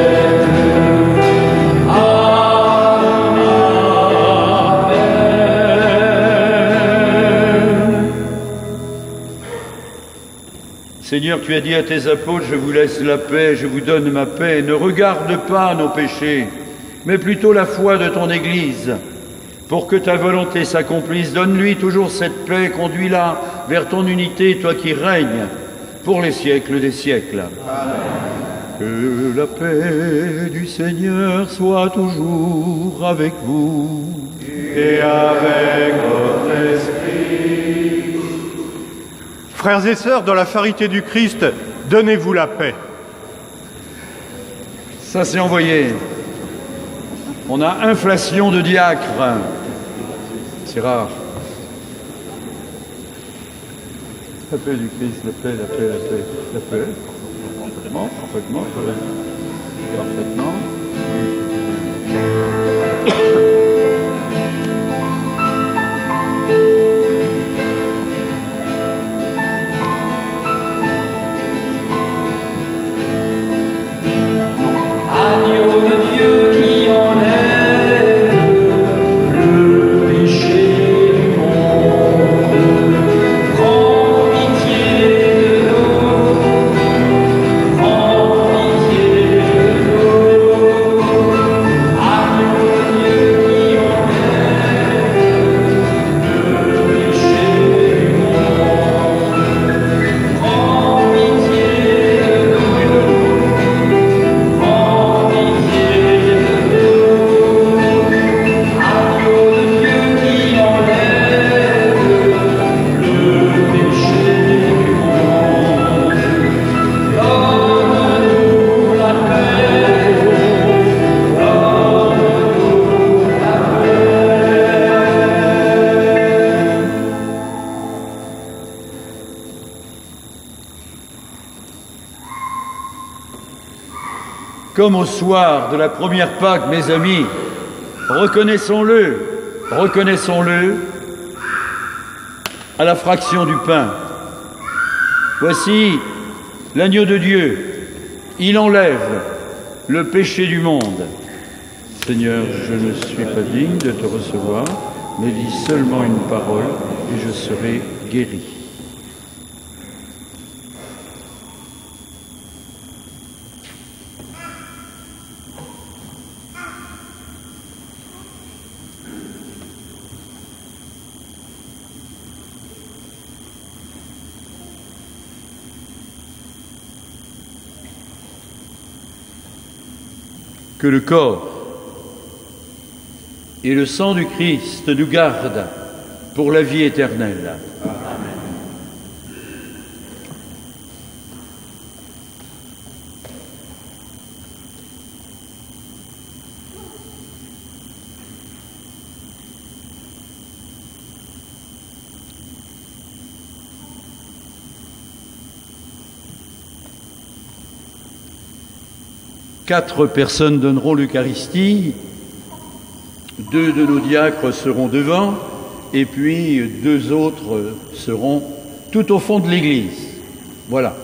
Amen. Seigneur, tu as dit à tes apôtres, je vous laisse la paix, je vous donne ma paix. Ne regarde pas nos péchés, mais plutôt la foi de ton Église. Pour que ta volonté s'accomplisse, donne-lui toujours cette paix, conduis-la vers ton unité, toi qui règnes pour les siècles des siècles. Amen. Que la paix du Seigneur soit toujours avec vous et avec votre esprit. Frères et sœurs, dans la charité du Christ, donnez-vous la paix. Ça c'est envoyé. On a inflation de diacres. C'est rare. La paix du Christ, la paix, la paix, la paix, la paix. Parfaitement, parfaitement, parfaitement. Agneau de Dieu qui enlève le péché du monde, prends pitié de nous, prends pitié de nous. Agneau de Dieu qui enlève le péché du monde, prends pitié de nous, prends pitié de nous. Agneau de Dieu qui enlève le péché du monde, donne-nous la paix, donne-nous la paix. Comme au soir de la première Pâque, mes amis, reconnaissons-le à la fraction du pain. Voici l'agneau de Dieu, il enlève le péché du monde. Seigneur, je ne suis pas digne de te recevoir, mais dis seulement une parole et je serai guéri. Que le corps et le sang du Christ nous gardent pour la vie éternelle. Amen. Quatre personnes donneront l'Eucharistie, 2 de nos diacres seront devant, et puis 2 autres seront tout au fond de l'Église. Voilà.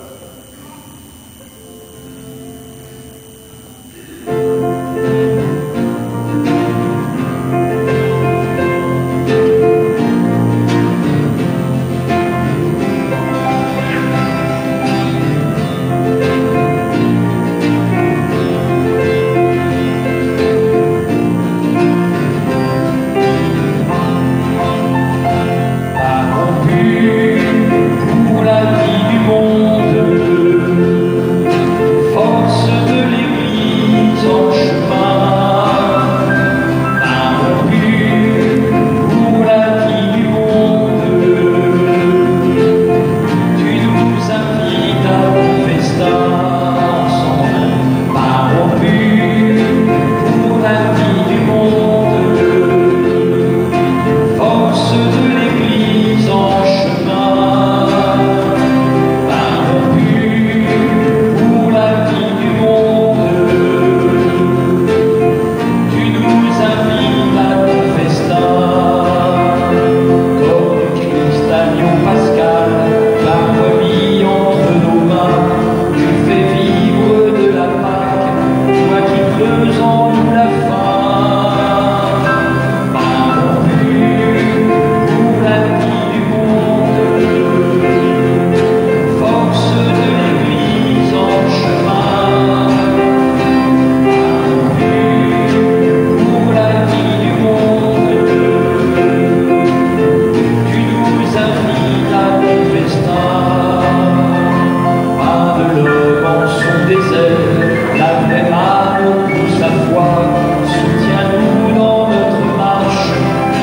Pour la vie du monde,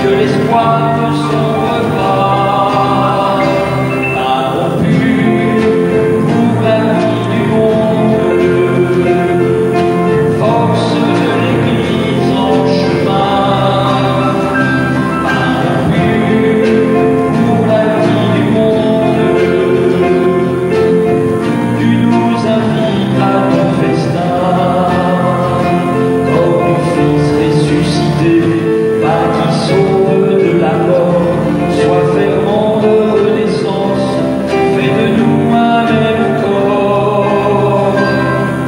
que l'espoir de son repas a rompu pour la vie du monde, force de l'Église en chemin, a rompu pour la vie du monde. Tu nous invites à ton festin, comme du Fils ressuscité, pas qui sauve de la mort, sois fervent de renaissance, fais de nous un même corps,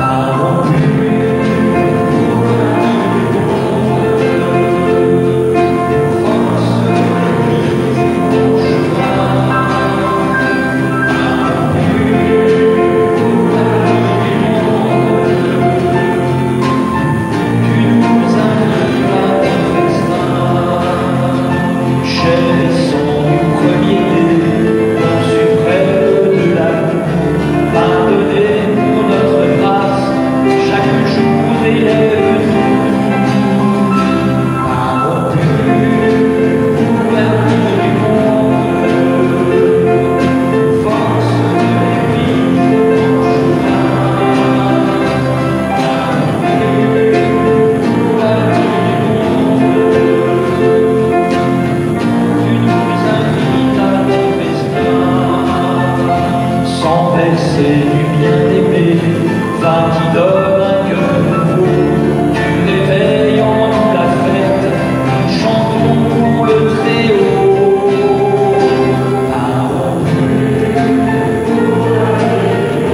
a rompu pour la vie du monde, force de l'Église en chemin, a rompu pour la vie du monde. Tu nous invites à ton festin, chair et sang du premier-né, nom suprême de l'amour, pardonnez pour notre grâce, chaque jour élève-nous, a rompu pour la vie du monde, force de l'Église en chemin, a rompu pour la vie du monde. Tu nous invites à ton festin, sans verser du bien-aimé, vin qui donne un cœur nouveau. Tu réveilles en nous la fête, chantons pour le Très-Haut, a rompu pour la vie du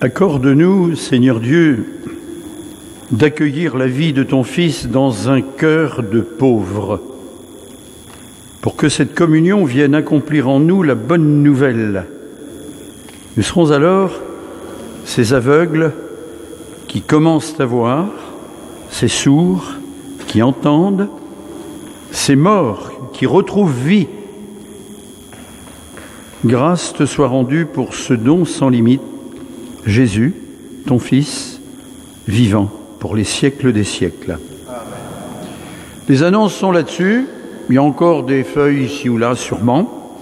Accorde-nous, Seigneur Dieu, d'accueillir la vie de ton Fils dans un cœur de pauvre, pour que cette communion vienne accomplir en nous la bonne nouvelle. Nous serons alors ces aveugles qui commencent à voir, ces sourds qui entendent, ces morts qui retrouvent vie. Grâce te soit rendue pour ce don sans limite, Jésus, ton Fils, vivant pour les siècles des siècles. Amen. Les annonces sont là-dessus. Il y a encore des feuilles ici ou là, sûrement.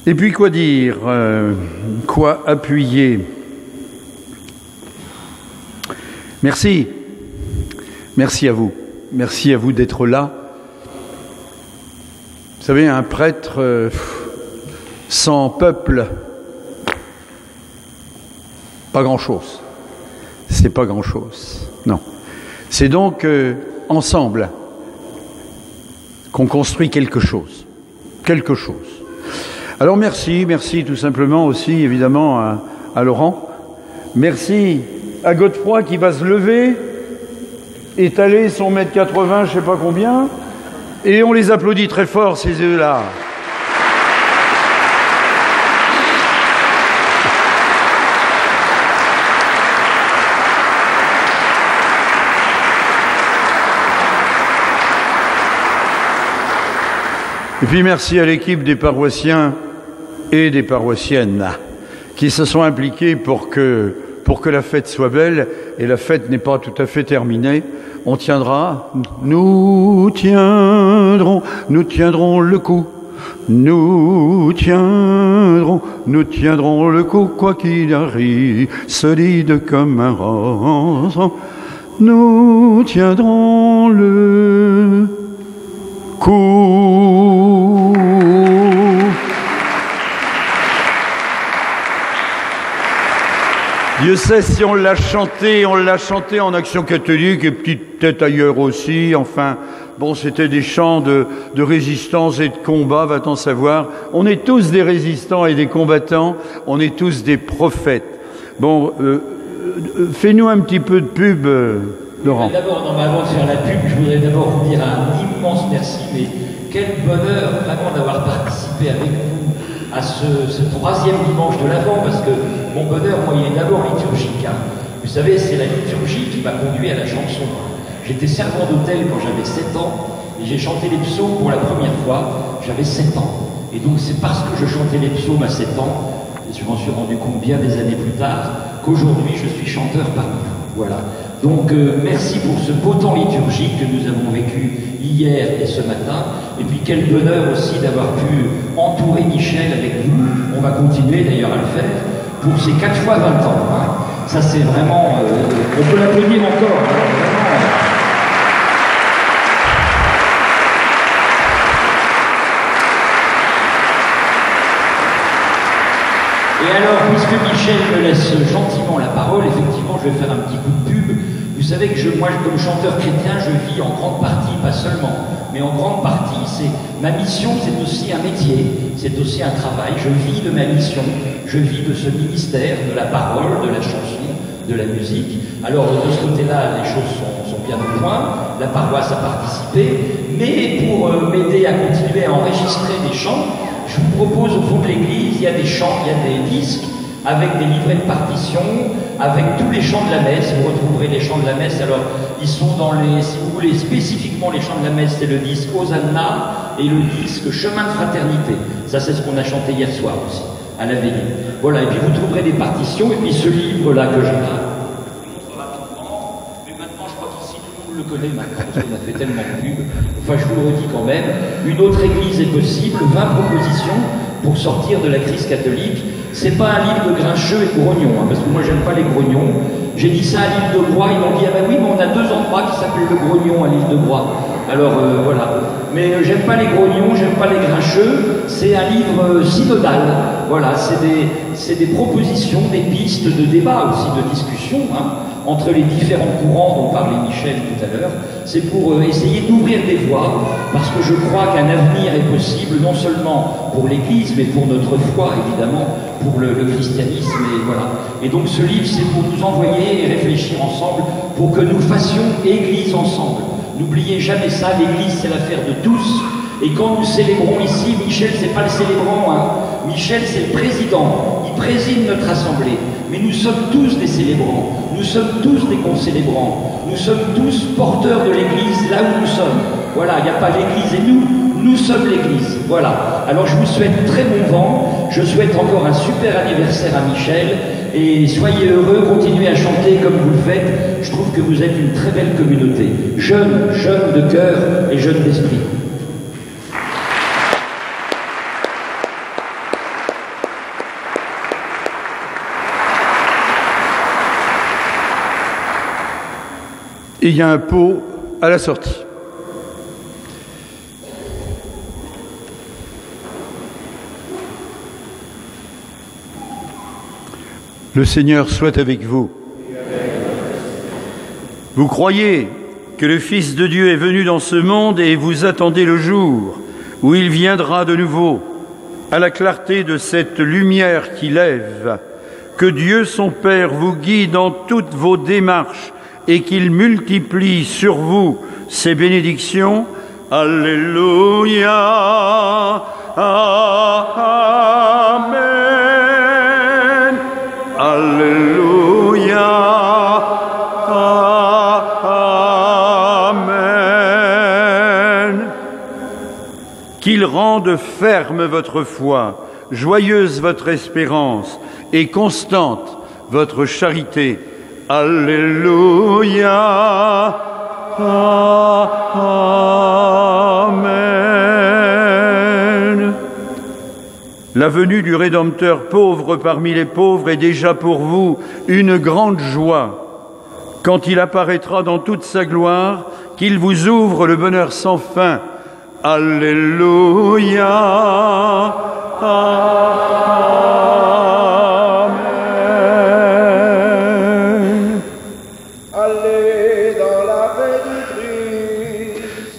Et puis, quoi dire, quoi appuyer? Merci. Merci à vous. Merci à vous d'être là. Vous savez, un prêtre sans peuple, pas grand-chose. C'est pas grand-chose. Non. C'est donc ensemble qu'on construit quelque chose. Quelque chose. Alors merci tout simplement aussi, évidemment, à Laurent. Merci à Godefroy qui va se lever, étaler son 1m80, je sais pas combien, et on les applaudit très fort, ces œufs-là. Et puis merci à l'équipe des paroissiens et des paroissiennes qui se sont impliqués pour que la fête soit belle, et la fête n'est pas tout à fait terminée. On tiendra, nous tiendrons le coup. Nous tiendrons le coup, quoi qu'il arrive, solide comme un roseau. Nous tiendrons le coup. Dieu sait si on l'a chanté en Action catholique et peut-être ailleurs aussi. Enfin, bon, c'était des chants de résistance et de combat, va-t-on savoir. On est tous des résistants et des combattants, on est tous des prophètes. Bon, fais-nous un petit peu de pub, Laurent. D'abord, avant de faire la pub, je voudrais d'abord vous dire un immense merci, mais quel bonheur vraiment d'avoir participé avec vous à ce troisième dimanche de l'Avent, parce que mon bonheur, moi, il est d'abord liturgique. Hein. Vous savez, c'est la liturgie qui m'a conduit à la chanson. J'étais servant d'hôtel quand j'avais 7 ans, et j'ai chanté les psaumes pour la première fois, j'avais 7 ans. Et donc c'est parce que je chantais les psaumes à 7 ans, et je m'en suis rendu compte bien des années plus tard, qu'aujourd'hui je suis chanteur parmi vous. Voilà. Donc merci pour ce beau temps liturgique que nous avons vécu hier et ce matin. Et puis quel bonheur aussi d'avoir pu entourer Michel avec vous. On va continuer d'ailleurs à le faire pour ces 4 fois 20 ans. Hein. Ça c'est vraiment... on peut l'applaudir encore. Hein, vraiment. Et alors, puisque Michel me laisse gentiment la parole, effectivement, je vais faire un petit coup de pub. Vous savez que moi, comme chanteur chrétien, je vis en grande partie, pas seulement, mais en grande partie, ma mission, c'est aussi un métier, c'est aussi un travail. Je vis de ma mission, je vis de ce ministère, de la parole, de la chanson, de la musique. Alors, de ce côté-là, les choses sont bien au point. La paroisse a participé, mais pour m'aider à continuer à enregistrer des chants, je vous propose au fond de l'église, il y a des chants, il y a des disques avec des livrets de partition, avec tous les chants de la messe. Vous retrouverez les chants de la messe. Alors, ils sont dans les, si vous voulez, spécifiquement les chants de la messe, c'est le disque Hosanna et le disque Chemin de fraternité. Ça, c'est ce qu'on a chanté hier soir aussi, à la veillée. Voilà, et puis vous trouverez des partitions, et puis ce livre-là que j'ai là, le connaît maintenant, parce qu'on a fait tellement de pub. Enfin, je vous le redis quand même, une autre église est possible, 20 propositions pour sortir de la crise catholique. C'est pas un livre de grincheux et grognons, hein, parce que moi j'aime pas les grognons. J'ai dit ça à l'île de Groix, ils m'ont dit, ah ben oui, mais on a 2 endroits qui s'appellent le grognon à l'île de Groix. Alors voilà. Mais j'aime pas les grognons, j'aime pas les grincheux, c'est un livre synodal. Voilà, c'est des propositions, des pistes de débat aussi, de discussion, hein, entre les différents courants dont parlait Michel tout à l'heure. C'est pour essayer d'ouvrir des voies, parce que je crois qu'un avenir est possible, non seulement pour l'Église, mais pour notre foi, évidemment, pour le christianisme, et voilà. Et donc ce livre, c'est pour nous envoyer et réfléchir ensemble, pour que nous fassions Église ensemble. N'oubliez jamais ça, l'Église, c'est l'affaire de tous. Et quand nous célébrons ici, Michel, c'est pas le célébrant, hein. Michel, c'est le président. Il préside notre assemblée. Mais nous sommes tous des célébrants. Nous sommes tous des concélébrants. Nous sommes tous porteurs de l'Église là où nous sommes. Voilà, il n'y a pas l'Église et nous Nous sommes l'Église, voilà. Alors je vous souhaite très bon vent, je souhaite encore un super anniversaire à Michel, et soyez heureux, continuez à chanter comme vous le faites. Je trouve que vous êtes une très belle communauté, jeune de cœur et jeune d'esprit. Et il y a un pot à la sortie. Le Seigneur soit avec vous. Vous croyez que le Fils de Dieu est venu dans ce monde et vous attendez le jour où il viendra de nouveau à la clarté de cette lumière qui lève. Que Dieu son Père vous guide dans toutes vos démarches et qu'il multiplie sur vous ses bénédictions. Alléluia. Amen. Alléluia. Amen. Qu'il rende ferme votre foi, joyeuse votre espérance et constante votre charité. Alléluia. Amen. La venue du Rédempteur pauvre parmi les pauvres est déjà pour vous une grande joie. Quand il apparaîtra dans toute sa gloire, qu'il vous ouvre le bonheur sans fin. Alléluia.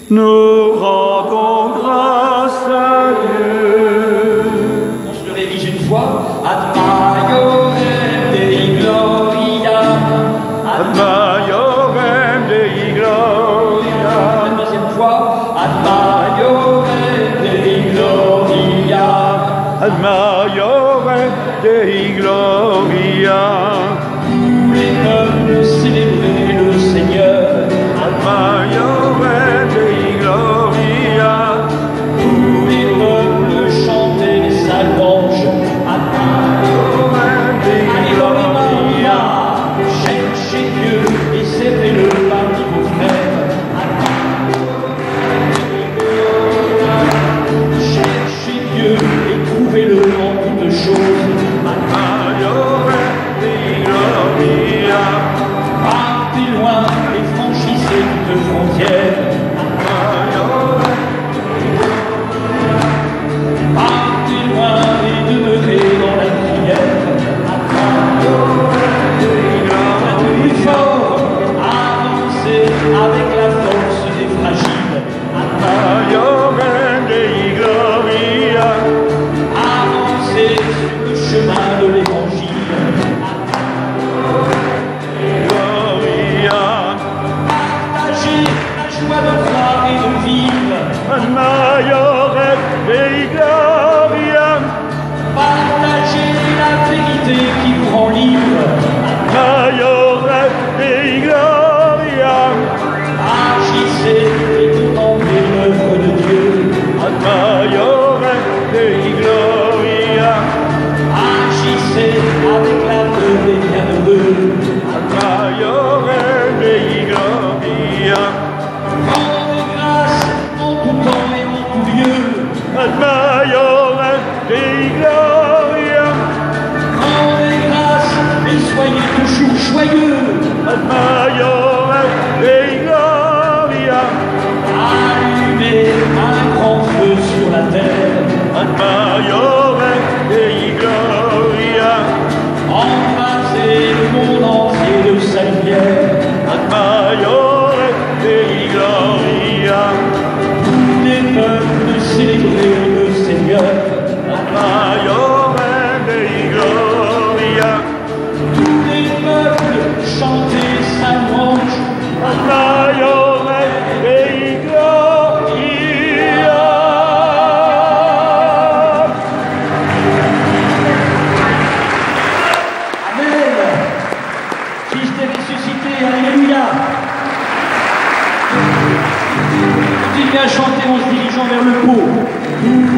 Nous rendons grâce à Dieu. On se le révise une fois. Ad maiorem Dei gloria. Ad maiorem Dei gloria. La deuxième fois. Ad maiorem Dei gloria. Ad maiorem Dei gloria. Tous les peuples célébrer le Seigneur. Ad maiorem Dei gloria. Tous les peuples chanter sa louange. Ad maiorem Dei gloria. Cherchez Dieu et servez-le parmi vos frères. Ad maiorem Dei gloria. Cherchez Dieu et trouvez-le en toutes choses. Ad maiorem Dei gloria. Partez loin et franchissez toutes frontières. Partez loin et demeurez dans la prière. Plus fort, avancez avec la force des fragiles. Avancez sur le chemin de l'évangile. Partagez la joie de croire et de vivre. Partagez la vérité qui vous rend libre. Agissez et contemplez l'œuvre de Dieu. Agissez avec l'aveu des bienheureux. Rendez grâce en tout temps et en tout lieu. Rendez grâce et soyez toujours joyeux. Allumez un grand feu sur la terre. Embrasez le monde entier de sa lumière. Tous les peuples célébrer le Seigneur. Tous les peuples chanter sa louange. Amen. Christ est ressuscité, alléluia. Continuez à chanter en se dirigeant vers le pour